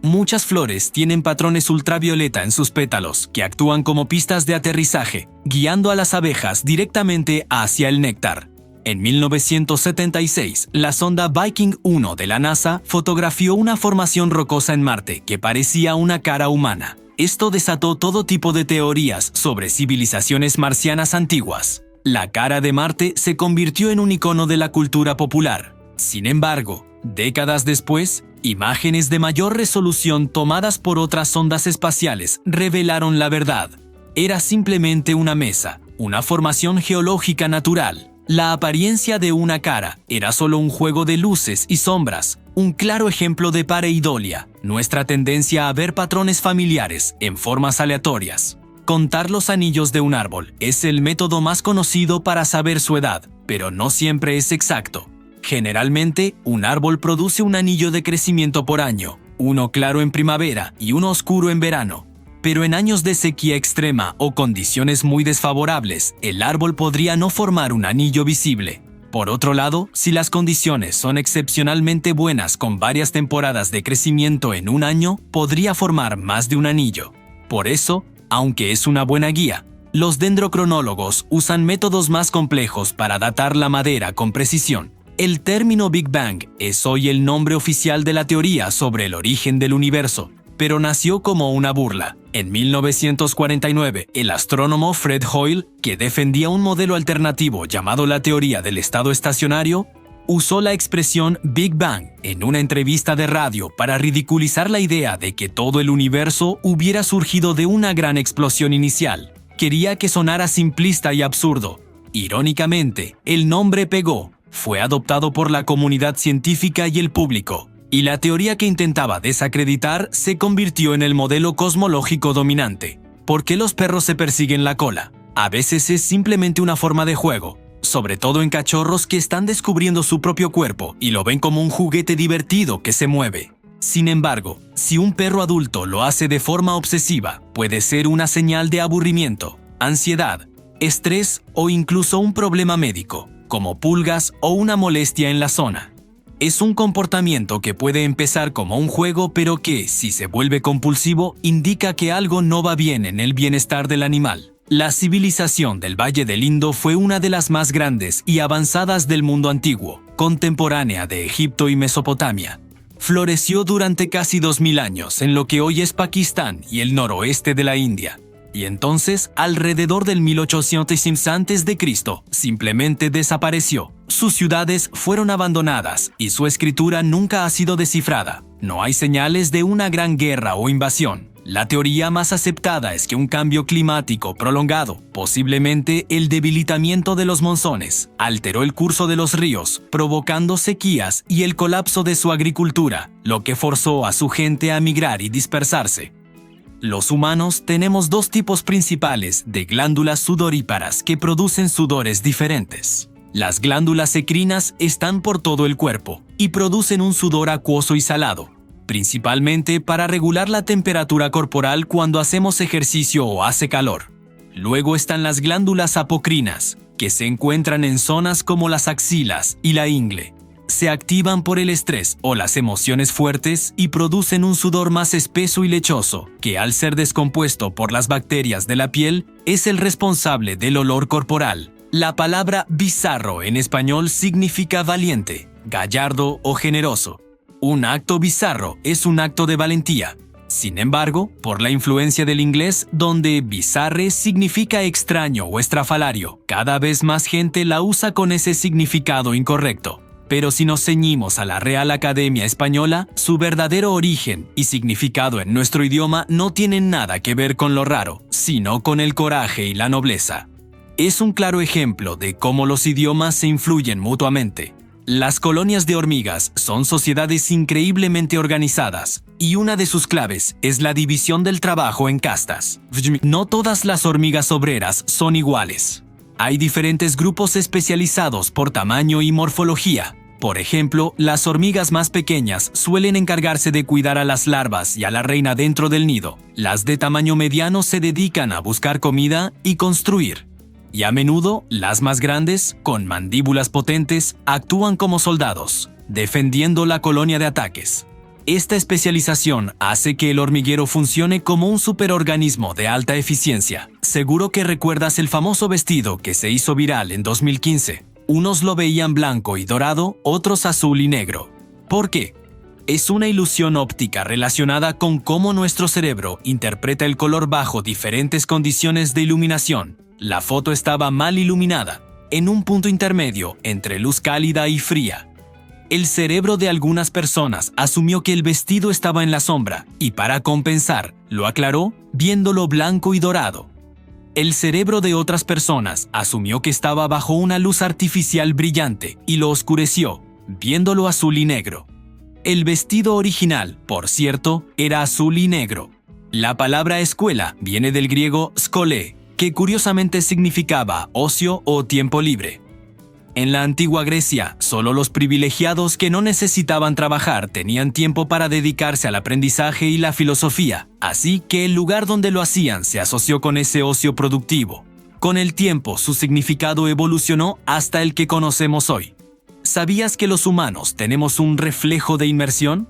Muchas flores tienen patrones ultravioleta en sus pétalos que actúan como pistas de aterrizaje, guiando a las abejas directamente hacia el néctar. En 1976, la sonda Viking 1 de la NASA fotografió una formación rocosa en Marte que parecía una cara humana. Esto desató todo tipo de teorías sobre civilizaciones marcianas antiguas. La cara de Marte se convirtió en un icono de la cultura popular. Sin embargo, décadas después, imágenes de mayor resolución tomadas por otras sondas espaciales revelaron la verdad. Era simplemente una mesa, una formación geológica natural. La apariencia de una cara era solo un juego de luces y sombras, un claro ejemplo de pareidolia, nuestra tendencia a ver patrones familiares en formas aleatorias. Contar los anillos de un árbol es el método más conocido para saber su edad, pero no siempre es exacto. Generalmente, un árbol produce un anillo de crecimiento por año, uno claro en primavera y uno oscuro en verano. Pero en años de sequía extrema o condiciones muy desfavorables, el árbol podría no formar un anillo visible. Por otro lado, si las condiciones son excepcionalmente buenas con varias temporadas de crecimiento en un año, podría formar más de un anillo. Por eso, aunque es una buena guía, los dendrocronólogos usan métodos más complejos para datar la madera con precisión. El término Big Bang es hoy el nombre oficial de la teoría sobre el origen del universo, pero nació como una burla. En 1949, el astrónomo Fred Hoyle, que defendía un modelo alternativo llamado la teoría del estado estacionario, usó la expresión Big Bang en una entrevista de radio para ridiculizar la idea de que todo el universo hubiera surgido de una gran explosión inicial. Quería que sonara simplista y absurdo. Irónicamente, el nombre pegó, fue adoptado por la comunidad científica y el público, y la teoría que intentaba desacreditar se convirtió en el modelo cosmológico dominante. ¿Por qué los perros se persiguen la cola? A veces es simplemente una forma de juego, sobre todo en cachorros que están descubriendo su propio cuerpo y lo ven como un juguete divertido que se mueve. Sin embargo, si un perro adulto lo hace de forma obsesiva, puede ser una señal de aburrimiento, ansiedad, estrés o incluso un problema médico, como pulgas o una molestia en la zona. Es un comportamiento que puede empezar como un juego, pero que, si se vuelve compulsivo, indica que algo no va bien en el bienestar del animal. La civilización del Valle del Indo fue una de las más grandes y avanzadas del mundo antiguo, contemporánea de Egipto y Mesopotamia. Floreció durante casi 2000 años en lo que hoy es Pakistán y el noroeste de la India. Y entonces, alrededor del 1800 a.C., simplemente desapareció. Sus ciudades fueron abandonadas y su escritura nunca ha sido descifrada. No hay señales de una gran guerra o invasión. La teoría más aceptada es que un cambio climático prolongado, posiblemente el debilitamiento de los monzones, alteró el curso de los ríos, provocando sequías y el colapso de su agricultura, lo que forzó a su gente a migrar y dispersarse. Los humanos tenemos dos tipos principales de glándulas sudoríparas que producen sudores diferentes. Las glándulas ecrinas están por todo el cuerpo y producen un sudor acuoso y salado, principalmente para regular la temperatura corporal cuando hacemos ejercicio o hace calor. Luego están las glándulas apocrinas, que se encuentran en zonas como las axilas y la ingle. Se activan por el estrés o las emociones fuertes y producen un sudor más espeso y lechoso, que al ser descompuesto por las bacterias de la piel, es el responsable del olor corporal. La palabra bizarro en español significa valiente, gallardo o generoso. Un acto bizarro es un acto de valentía. Sin embargo, por la influencia del inglés, donde bizarre significa extraño o estrafalario, cada vez más gente la usa con ese significado incorrecto. Pero si nos ceñimos a la Real Academia Española, su verdadero origen y significado en nuestro idioma no tienen nada que ver con lo raro, sino con el coraje y la nobleza. Es un claro ejemplo de cómo los idiomas se influyen mutuamente. Las colonias de hormigas son sociedades increíblemente organizadas, y una de sus claves es la división del trabajo en castas. No todas las hormigas obreras son iguales. Hay diferentes grupos especializados por tamaño y morfología. Por ejemplo, las hormigas más pequeñas suelen encargarse de cuidar a las larvas y a la reina dentro del nido. Las de tamaño mediano se dedican a buscar comida y construir. Y a menudo, las más grandes, con mandíbulas potentes, actúan como soldados, defendiendo la colonia de ataques. Esta especialización hace que el hormiguero funcione como un superorganismo de alta eficiencia. Seguro que recuerdas el famoso vestido que se hizo viral en 2015. Unos lo veían blanco y dorado, otros azul y negro. ¿Por qué? Es una ilusión óptica relacionada con cómo nuestro cerebro interpreta el color bajo diferentes condiciones de iluminación. La foto estaba mal iluminada, en un punto intermedio entre luz cálida y fría. El cerebro de algunas personas asumió que el vestido estaba en la sombra y para compensar, lo aclaró viéndolo blanco y dorado. El cerebro de otras personas asumió que estaba bajo una luz artificial brillante y lo oscureció, viéndolo azul y negro. El vestido original, por cierto, era azul y negro. La palabra escuela viene del griego skole, que curiosamente significaba ocio o tiempo libre. En la antigua Grecia, solo los privilegiados que no necesitaban trabajar tenían tiempo para dedicarse al aprendizaje y la filosofía, así que el lugar donde lo hacían se asoció con ese ocio productivo. Con el tiempo, su significado evolucionó hasta el que conocemos hoy. ¿Sabías que los humanos tenemos un reflejo de inmersión?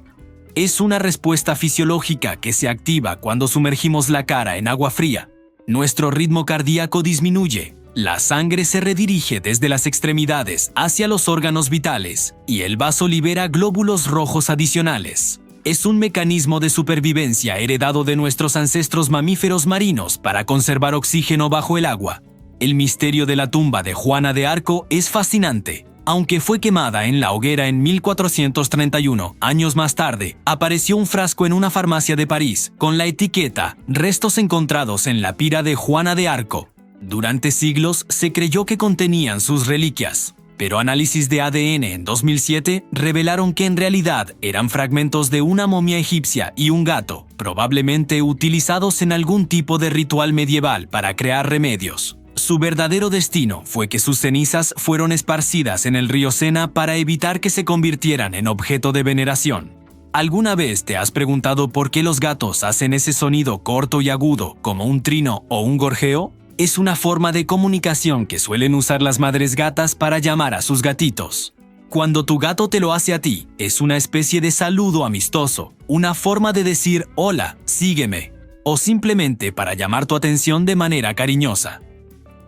Es una respuesta fisiológica que se activa cuando sumergimos la cara en agua fría. Nuestro ritmo cardíaco disminuye. La sangre se redirige desde las extremidades hacia los órganos vitales y el vaso libera glóbulos rojos adicionales. Es un mecanismo de supervivencia heredado de nuestros ancestros mamíferos marinos para conservar oxígeno bajo el agua. El misterio de la tumba de Juana de Arco es fascinante. Aunque fue quemada en la hoguera en 1431, años más tarde, apareció un frasco en una farmacia de París con la etiqueta «Restos encontrados en la pira de Juana de Arco». Durante siglos se creyó que contenían sus reliquias, pero análisis de ADN en 2007 revelaron que en realidad eran fragmentos de una momia egipcia y un gato, probablemente utilizados en algún tipo de ritual medieval para crear remedios. Su verdadero destino fue que sus cenizas fueron esparcidas en el río Sena para evitar que se convirtieran en objeto de veneración. ¿Alguna vez te has preguntado por qué los gatos hacen ese sonido corto y agudo, como un trino o un gorjeo? Es una forma de comunicación que suelen usar las madres gatas para llamar a sus gatitos. Cuando tu gato te lo hace a ti, es una especie de saludo amistoso, una forma de decir «hola, sígueme», o simplemente para llamar tu atención de manera cariñosa.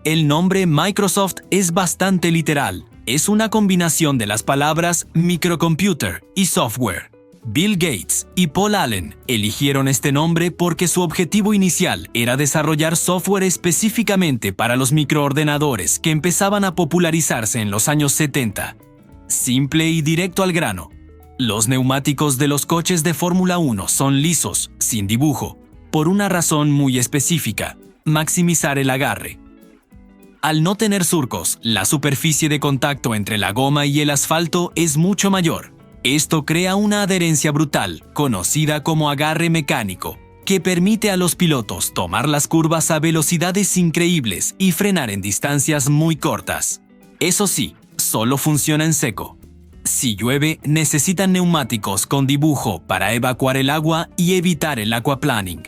El nombre Microsoft es bastante literal. Es una combinación de las palabras microcomputer y software. Bill Gates y Paul Allen eligieron este nombre porque su objetivo inicial era desarrollar software específicamente para los microordenadores que empezaban a popularizarse en los años 70. Simple y directo al grano. Los neumáticos de los coches de Fórmula 1 son lisos, sin dibujo, por una razón muy específica: maximizar el agarre. Al no tener surcos, la superficie de contacto entre la goma y el asfalto es mucho mayor. Esto crea una adherencia brutal, conocida como agarre mecánico, que permite a los pilotos tomar las curvas a velocidades increíbles y frenar en distancias muy cortas. Eso sí, solo funciona en seco. Si llueve, necesitan neumáticos con dibujo para evacuar el agua y evitar el aquaplaning.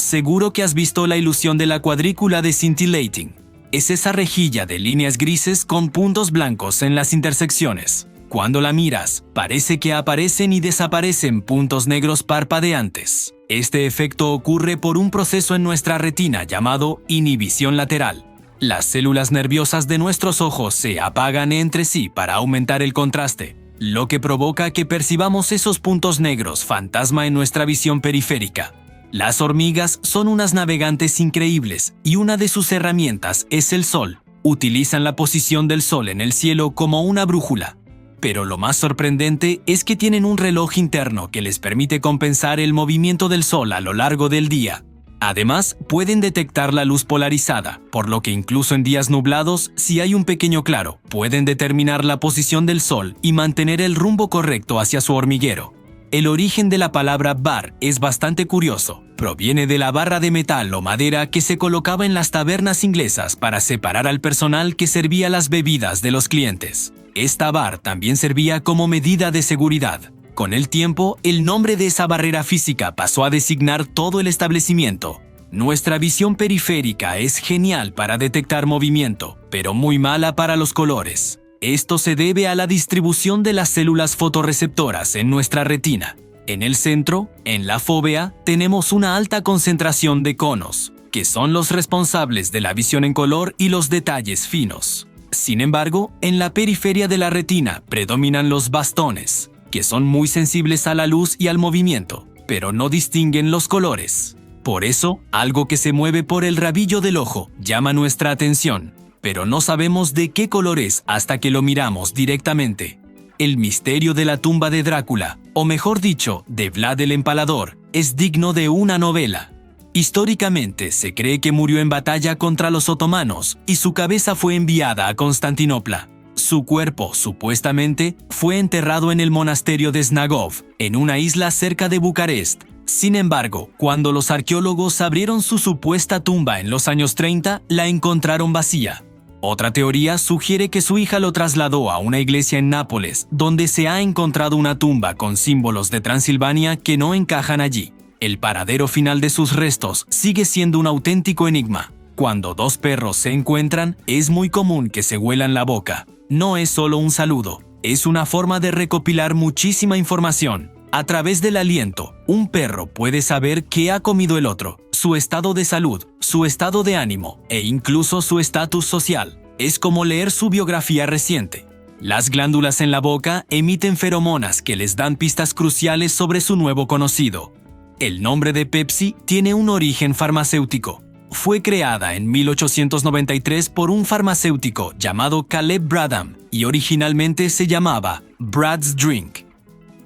Seguro que has visto la ilusión de la cuadrícula de scintillating. Es esa rejilla de líneas grises con puntos blancos en las intersecciones. Cuando la miras, parece que aparecen y desaparecen puntos negros parpadeantes. Este efecto ocurre por un proceso en nuestra retina llamado inhibición lateral. Las células nerviosas de nuestros ojos se apagan entre sí para aumentar el contraste, lo que provoca que percibamos esos puntos negros fantasma en nuestra visión periférica. Las hormigas son unas navegantes increíbles y una de sus herramientas es el sol. Utilizan la posición del sol en el cielo como una brújula. Pero lo más sorprendente es que tienen un reloj interno que les permite compensar el movimiento del sol a lo largo del día. Además, pueden detectar la luz polarizada, por lo que incluso en días nublados, si hay un pequeño claro, pueden determinar la posición del sol y mantener el rumbo correcto hacia su hormiguero. El origen de la palabra bar es bastante curioso. Proviene de la barra de metal o madera que se colocaba en las tabernas inglesas para separar al personal que servía las bebidas de los clientes. Esta bar también servía como medida de seguridad. Con el tiempo, el nombre de esa barrera física pasó a designar todo el establecimiento. Nuestra visión periférica es genial para detectar movimiento, pero muy mala para los colores. Esto se debe a la distribución de las células fotorreceptoras en nuestra retina. En el centro, en la fóvea, tenemos una alta concentración de conos, que son los responsables de la visión en color y los detalles finos. Sin embargo, en la periferia de la retina predominan los bastones, que son muy sensibles a la luz y al movimiento, pero no distinguen los colores. Por eso, algo que se mueve por el rabillo del ojo llama nuestra atención, pero no sabemos de qué color es hasta que lo miramos directamente. El misterio de la tumba de Drácula, o mejor dicho, de Vlad el Empalador, es digno de una novela. Históricamente se cree que murió en batalla contra los otomanos y su cabeza fue enviada a Constantinopla. Su cuerpo, supuestamente, fue enterrado en el monasterio de Snagov, en una isla cerca de Bucarest. Sin embargo, cuando los arqueólogos abrieron su supuesta tumba en los años 30, la encontraron vacía. Otra teoría sugiere que su hija lo trasladó a una iglesia en Nápoles, donde se ha encontrado una tumba con símbolos de Transilvania que no encajan allí. El paradero final de sus restos sigue siendo un auténtico enigma. Cuando dos perros se encuentran, es muy común que se huelan la boca. No es solo un saludo, es una forma de recopilar muchísima información. A través del aliento, un perro puede saber qué ha comido el otro, su estado de salud, su estado de ánimo e incluso su estatus social. Es como leer su biografía reciente. Las glándulas en la boca emiten feromonas que les dan pistas cruciales sobre su nuevo conocido. El nombre de Pepsi tiene un origen farmacéutico. Fue creada en 1893 por un farmacéutico llamado Caleb Bradham y originalmente se llamaba Brad's Drink.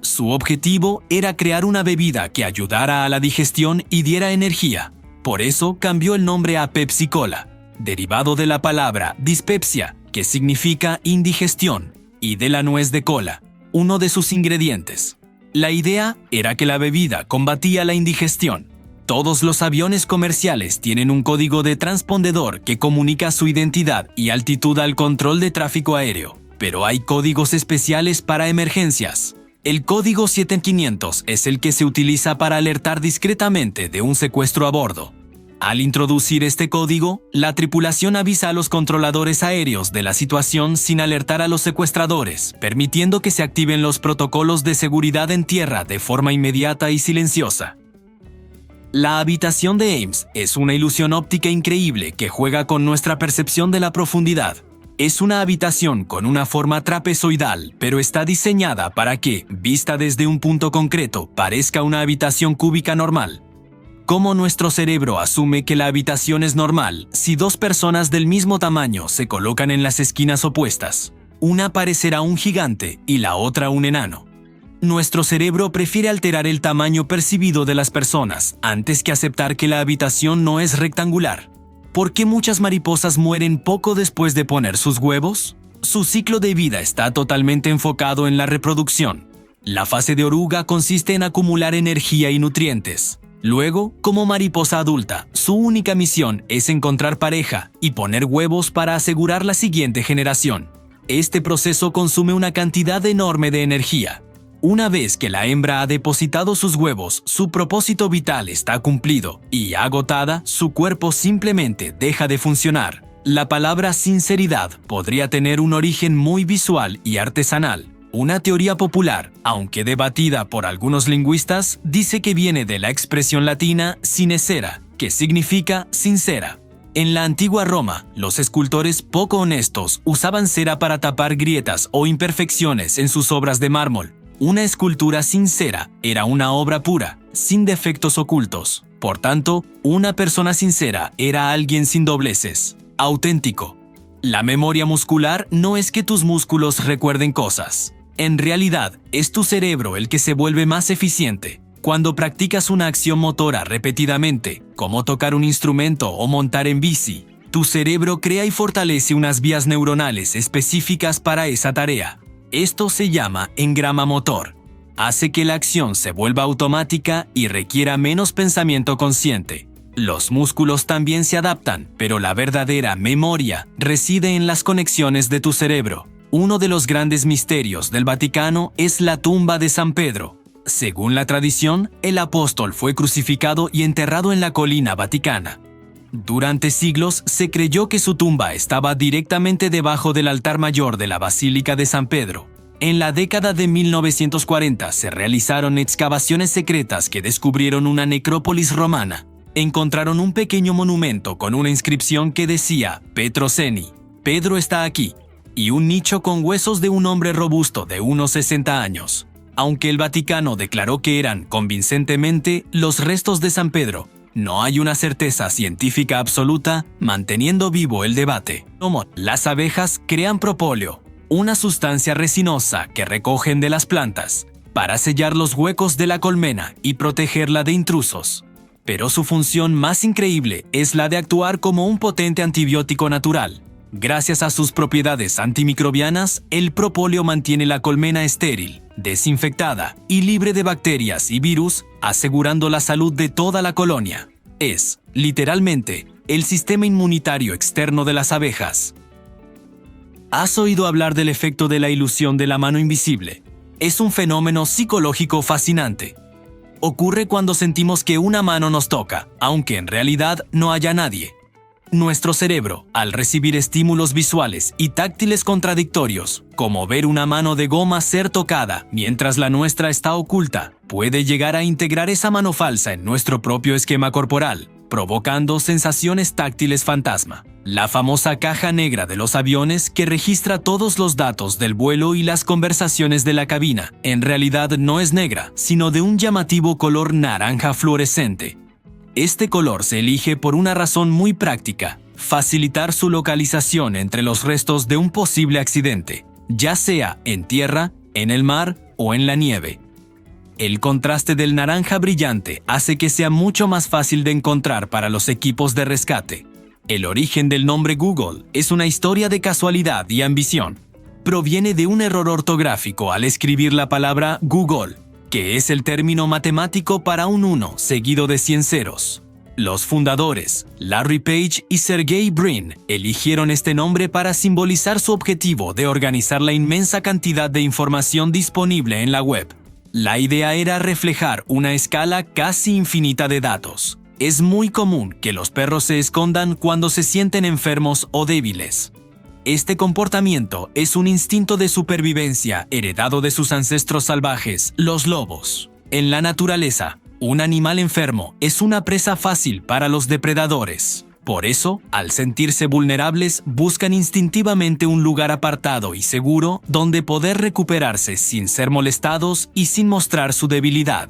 Su objetivo era crear una bebida que ayudara a la digestión y diera energía. Por eso cambió el nombre a Pepsi Cola, derivado de la palabra dispepsia, que significa indigestión, y de la nuez de cola, uno de sus ingredientes. La idea era que la bebida combatía la indigestión. Todos los aviones comerciales tienen un código de transpondedor que comunica su identidad y altitud al control de tráfico aéreo, pero hay códigos especiales para emergencias. El código 7500 es el que se utiliza para alertar discretamente de un secuestro a bordo. Al introducir este código, la tripulación avisa a los controladores aéreos de la situación sin alertar a los secuestradores, permitiendo que se activen los protocolos de seguridad en tierra de forma inmediata y silenciosa. La habitación de Ames es una ilusión óptica increíble que juega con nuestra percepción de la profundidad. Es una habitación con una forma trapezoidal, pero está diseñada para que, vista desde un punto concreto, parezca una habitación cúbica normal. ¿Cómo nuestro cerebro asume que la habitación es normal si dos personas del mismo tamaño se colocan en las esquinas opuestas? Una parecerá un gigante y la otra un enano. Nuestro cerebro prefiere alterar el tamaño percibido de las personas antes que aceptar que la habitación no es rectangular. ¿Por qué muchas mariposas mueren poco después de poner sus huevos? Su ciclo de vida está totalmente enfocado en la reproducción. La fase de oruga consiste en acumular energía y nutrientes. Luego, como mariposa adulta, su única misión es encontrar pareja y poner huevos para asegurar la siguiente generación. Este proceso consume una cantidad enorme de energía. Una vez que la hembra ha depositado sus huevos, su propósito vital está cumplido y, agotada, su cuerpo simplemente deja de funcionar. La palabra sinceridad podría tener un origen muy visual y artesanal. Una teoría popular, aunque debatida por algunos lingüistas, dice que viene de la expresión latina sincera, que significa sincera. En la antigua Roma, los escultores poco honestos usaban cera para tapar grietas o imperfecciones en sus obras de mármol. Una escultura sincera era una obra pura, sin defectos ocultos. Por tanto, una persona sincera era alguien sin dobleces, auténtico. La memoria muscular no es que tus músculos recuerden cosas. En realidad, es tu cerebro el que se vuelve más eficiente. Cuando practicas una acción motora repetidamente, como tocar un instrumento o montar en bici, tu cerebro crea y fortalece unas vías neuronales específicas para esa tarea. Esto se llama engrama motor. Hace que la acción se vuelva automática y requiera menos pensamiento consciente. Los músculos también se adaptan, pero la verdadera memoria reside en las conexiones de tu cerebro. Uno de los grandes misterios del Vaticano es la tumba de San Pedro. Según la tradición, el apóstol fue crucificado y enterrado en la colina vaticana. Durante siglos se creyó que su tumba estaba directamente debajo del altar mayor de la Basílica de San Pedro. En la década de 1940 se realizaron excavaciones secretas que descubrieron una necrópolis romana. Encontraron un pequeño monumento con una inscripción que decía Petroceni, Pedro está aquí, y un nicho con huesos de un hombre robusto de unos 60 años. Aunque el Vaticano declaró que eran convincentemente los restos de San Pedro, no hay una certeza científica absoluta, manteniendo vivo el debate. Las abejas crean propóleo, una sustancia resinosa que recogen de las plantas, para sellar los huecos de la colmena y protegerla de intrusos. Pero su función más increíble es la de actuar como un potente antibiótico natural. Gracias a sus propiedades antimicrobianas, el propóleo mantiene la colmena estéril, desinfectada y libre de bacterias y virus, asegurando la salud de toda la colonia. Es, literalmente, el sistema inmunitario externo de las abejas. ¿Has oído hablar del efecto de la ilusión de la mano invisible? Es un fenómeno psicológico fascinante. Ocurre cuando sentimos que una mano nos toca, aunque en realidad no haya nadie. Nuestro cerebro, al recibir estímulos visuales y táctiles contradictorios, como ver una mano de goma ser tocada mientras la nuestra está oculta, puede llegar a integrar esa mano falsa en nuestro propio esquema corporal, provocando sensaciones táctiles fantasma. La famosa caja negra de los aviones que registra todos los datos del vuelo y las conversaciones de la cabina, en realidad no es negra, sino de un llamativo color naranja fluorescente. Este color se elige por una razón muy práctica: facilitar su localización entre los restos de un posible accidente, ya sea en tierra, en el mar o en la nieve. El contraste del naranja brillante hace que sea mucho más fácil de encontrar para los equipos de rescate. El origen del nombre Google es una historia de casualidad y ambición. Proviene de un error ortográfico al escribir la palabra Google, que es el término matemático para un 1 seguido de 100 ceros. Los fundadores, Larry Page y Sergey Brin, eligieron este nombre para simbolizar su objetivo de organizar la inmensa cantidad de información disponible en la web. La idea era reflejar una escala casi infinita de datos. Es muy común que los perros se escondan cuando se sienten enfermos o débiles. Este comportamiento es un instinto de supervivencia heredado de sus ancestros salvajes, los lobos. En la naturaleza, un animal enfermo es una presa fácil para los depredadores. Por eso, al sentirse vulnerables, buscan instintivamente un lugar apartado y seguro donde poder recuperarse sin ser molestados y sin mostrar su debilidad.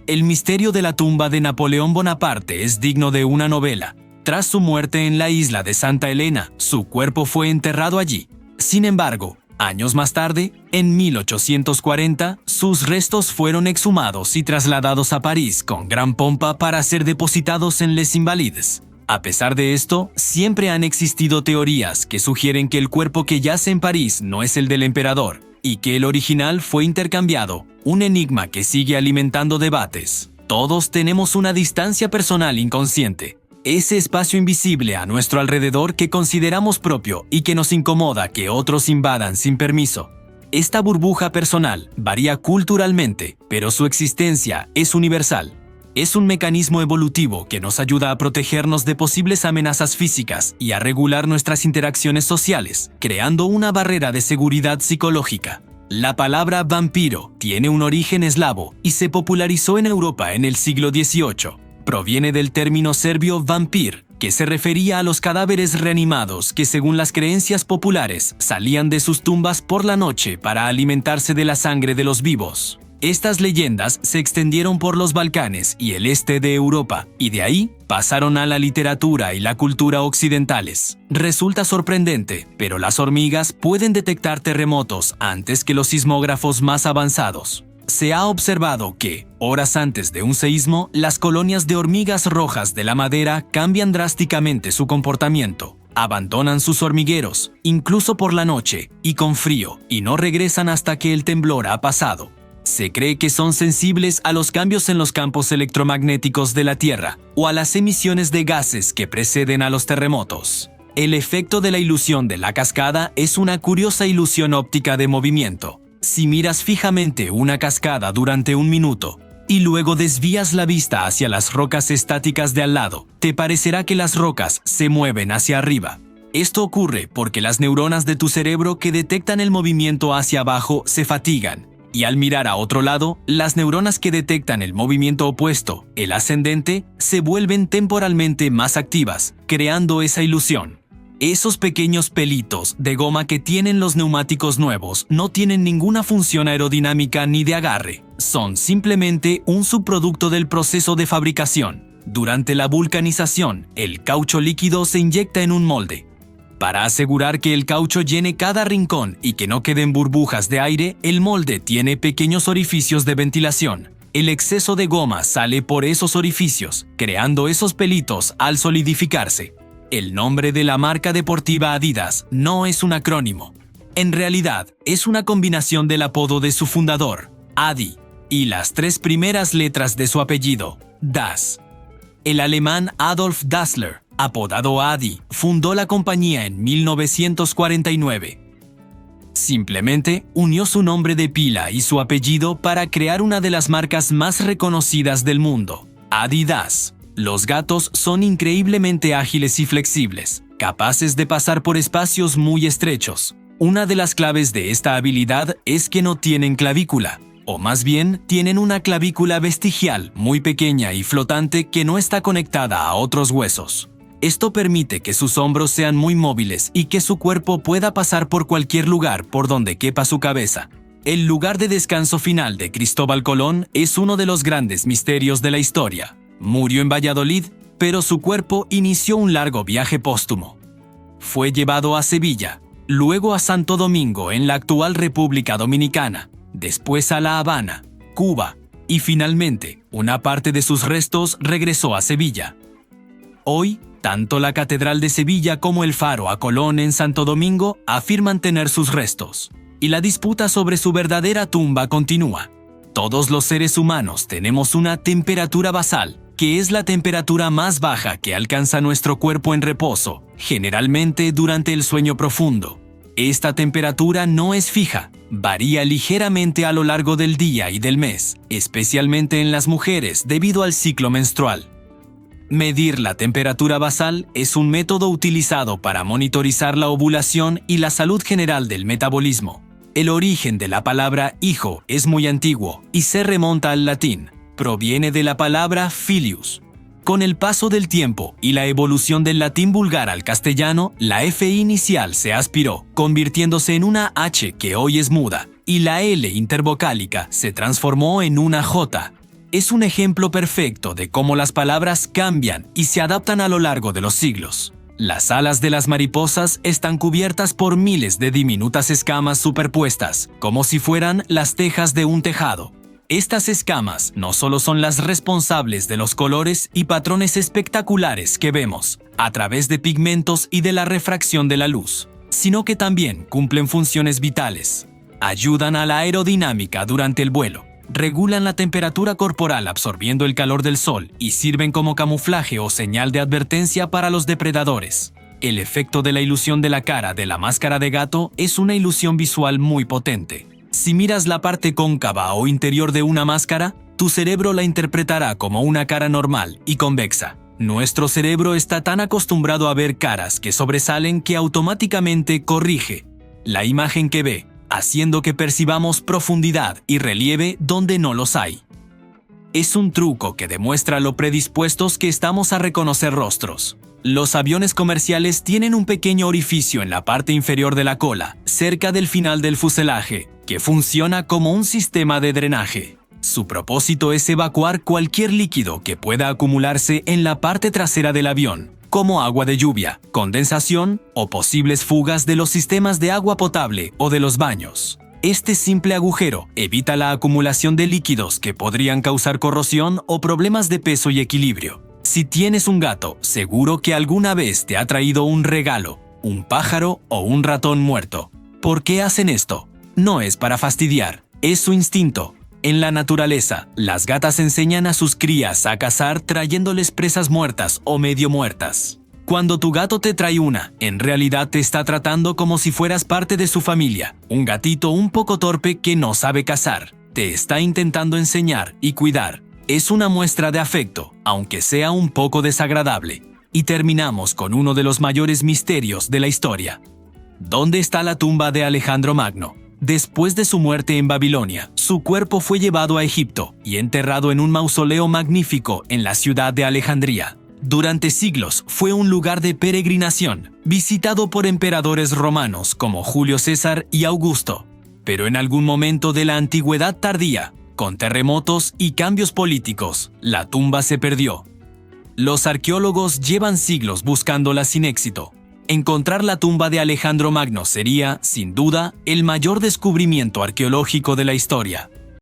El misterio de la tumba de Napoleón Bonaparte es digno de una novela. Tras su muerte en la isla de Santa Elena, su cuerpo fue enterrado allí. Sin embargo, años más tarde, en 1840, sus restos fueron exhumados y trasladados a París con gran pompa para ser depositados en Les Invalides. A pesar de esto, siempre han existido teorías que sugieren que el cuerpo que yace en París no es el del emperador, y que el original fue intercambiado, un enigma que sigue alimentando debates. Todos tenemos una distancia personal inconsciente, ese espacio invisible a nuestro alrededor que consideramos propio y que nos incomoda que otros invadan sin permiso. Esta burbuja personal varía culturalmente, pero su existencia es universal. Es un mecanismo evolutivo que nos ayuda a protegernos de posibles amenazas físicas y a regular nuestras interacciones sociales, creando una barrera de seguridad psicológica. La palabra vampiro tiene un origen eslavo y se popularizó en Europa en el siglo XVIII. Proviene del término serbio vampir, que se refería a los cadáveres reanimados que, según las creencias populares, salían de sus tumbas por la noche para alimentarse de la sangre de los vivos. Estas leyendas se extendieron por los Balcanes y el este de Europa, y de ahí pasaron a la literatura y la cultura occidentales. Resulta sorprendente, pero las hormigas pueden detectar terremotos antes que los sismógrafos más avanzados. Se ha observado que, horas antes de un seísmo, las colonias de hormigas rojas de la madera cambian drásticamente su comportamiento. Abandonan sus hormigueros, incluso por la noche, y con frío, y no regresan hasta que el temblor ha pasado. Se cree que son sensibles a los cambios en los campos electromagnéticos de la Tierra o a las emisiones de gases que preceden a los terremotos. El efecto de la ilusión de la cascada es una curiosa ilusión óptica de movimiento. Si miras fijamente una cascada durante un minuto y luego desvías la vista hacia las rocas estáticas de al lado, te parecerá que las rocas se mueven hacia arriba. Esto ocurre porque las neuronas de tu cerebro que detectan el movimiento hacia abajo se fatigan. Y al mirar a otro lado, las neuronas que detectan el movimiento opuesto, el ascendente, se vuelven temporalmente más activas, creando esa ilusión. Esos pequeños pelitos de goma que tienen los neumáticos nuevos no tienen ninguna función aerodinámica ni de agarre. Son simplemente un subproducto del proceso de fabricación. Durante la vulcanización, el caucho líquido se inyecta en un molde. Para asegurar que el caucho llene cada rincón y que no queden burbujas de aire, el molde tiene pequeños orificios de ventilación. El exceso de goma sale por esos orificios, creando esos pelitos al solidificarse. El nombre de la marca deportiva Adidas no es un acrónimo. En realidad, es una combinación del apodo de su fundador, Adi, y las 3 primeras letras de su apellido, Das. El alemán Adolf Dassler, apodado Adi, fundó la compañía en 1949. Simplemente unió su nombre de pila y su apellido para crear una de las marcas más reconocidas del mundo, Adidas. Los gatos son increíblemente ágiles y flexibles, capaces de pasar por espacios muy estrechos. Una de las claves de esta habilidad es que no tienen clavícula, o más bien tienen una clavícula vestigial muy pequeña y flotante que no está conectada a otros huesos. Esto permite que sus hombros sean muy móviles y que su cuerpo pueda pasar por cualquier lugar por donde quepa su cabeza. El lugar de descanso final de Cristóbal Colón es uno de los grandes misterios de la historia. Murió en Valladolid, pero su cuerpo inició un largo viaje póstumo. Fue llevado a Sevilla, luego a Santo Domingo en la actual República Dominicana, después a La Habana, Cuba, y finalmente, una parte de sus restos regresó a Sevilla. Hoy, tanto la Catedral de Sevilla como el Faro a Colón en Santo Domingo afirman tener sus restos, y la disputa sobre su verdadera tumba continúa. Todos los seres humanos tenemos una temperatura basal, que es la temperatura más baja que alcanza nuestro cuerpo en reposo, generalmente durante el sueño profundo. Esta temperatura no es fija, varía ligeramente a lo largo del día y del mes, especialmente en las mujeres debido al ciclo menstrual. Medir la temperatura basal es un método utilizado para monitorizar la ovulación y la salud general del metabolismo. El origen de la palabra hijo es muy antiguo y se remonta al latín. Proviene de la palabra filius. Con el paso del tiempo y la evolución del latín vulgar al castellano, la F inicial se aspiró, convirtiéndose en una H que hoy es muda, y la L intervocálica se transformó en una J. Es un ejemplo perfecto de cómo las palabras cambian y se adaptan a lo largo de los siglos. Las alas de las mariposas están cubiertas por miles de diminutas escamas superpuestas, como si fueran las tejas de un tejado. Estas escamas no solo son las responsables de los colores y patrones espectaculares que vemos a través de pigmentos y de la refracción de la luz, sino que también cumplen funciones vitales. Ayudan a la aerodinámica durante el vuelo, regulan la temperatura corporal absorbiendo el calor del sol y sirven como camuflaje o señal de advertencia para los depredadores. El efecto de la ilusión de la cara de la máscara de gato es una ilusión visual muy potente. Si miras la parte cóncava o interior de una máscara, tu cerebro la interpretará como una cara normal y convexa. Nuestro cerebro está tan acostumbrado a ver caras que sobresalen que automáticamente corrige la imagen que ve, haciendo que percibamos profundidad y relieve donde no los hay. Es un truco que demuestra lo predispuestos que estamos a reconocer rostros. Los aviones comerciales tienen un pequeño orificio en la parte inferior de la cola, cerca del final del fuselaje, que funciona como un sistema de drenaje. Su propósito es evacuar cualquier líquido que pueda acumularse en la parte trasera del avión, como agua de lluvia, condensación o posibles fugas de los sistemas de agua potable o de los baños. Este simple agujero evita la acumulación de líquidos que podrían causar corrosión o problemas de peso y equilibrio. Si tienes un gato, seguro que alguna vez te ha traído un regalo, un pájaro o un ratón muerto. ¿Por qué hacen esto? No es para fastidiar, es su instinto. En la naturaleza, las gatas enseñan a sus crías a cazar trayéndoles presas muertas o medio muertas. Cuando tu gato te trae una, en realidad te está tratando como si fueras parte de su familia. Un gatito un poco torpe que no sabe cazar. Te está intentando enseñar y cuidar. Es una muestra de afecto, aunque sea un poco desagradable. Y terminamos con uno de los mayores misterios de la historia. ¿Dónde está la tumba de Alejandro Magno? Después de su muerte en Babilonia, su cuerpo fue llevado a Egipto y enterrado en un mausoleo magnífico en la ciudad de Alejandría. Durante siglos fue un lugar de peregrinación, visitado por emperadores romanos como Julio César y Augusto. Pero en algún momento de la antigüedad tardía, con terremotos y cambios políticos, la tumba se perdió. Los arqueólogos llevan siglos buscándola sin éxito. Encontrar la tumba de Alejandro Magno sería, sin duda, el mayor descubrimiento arqueológico de la historia.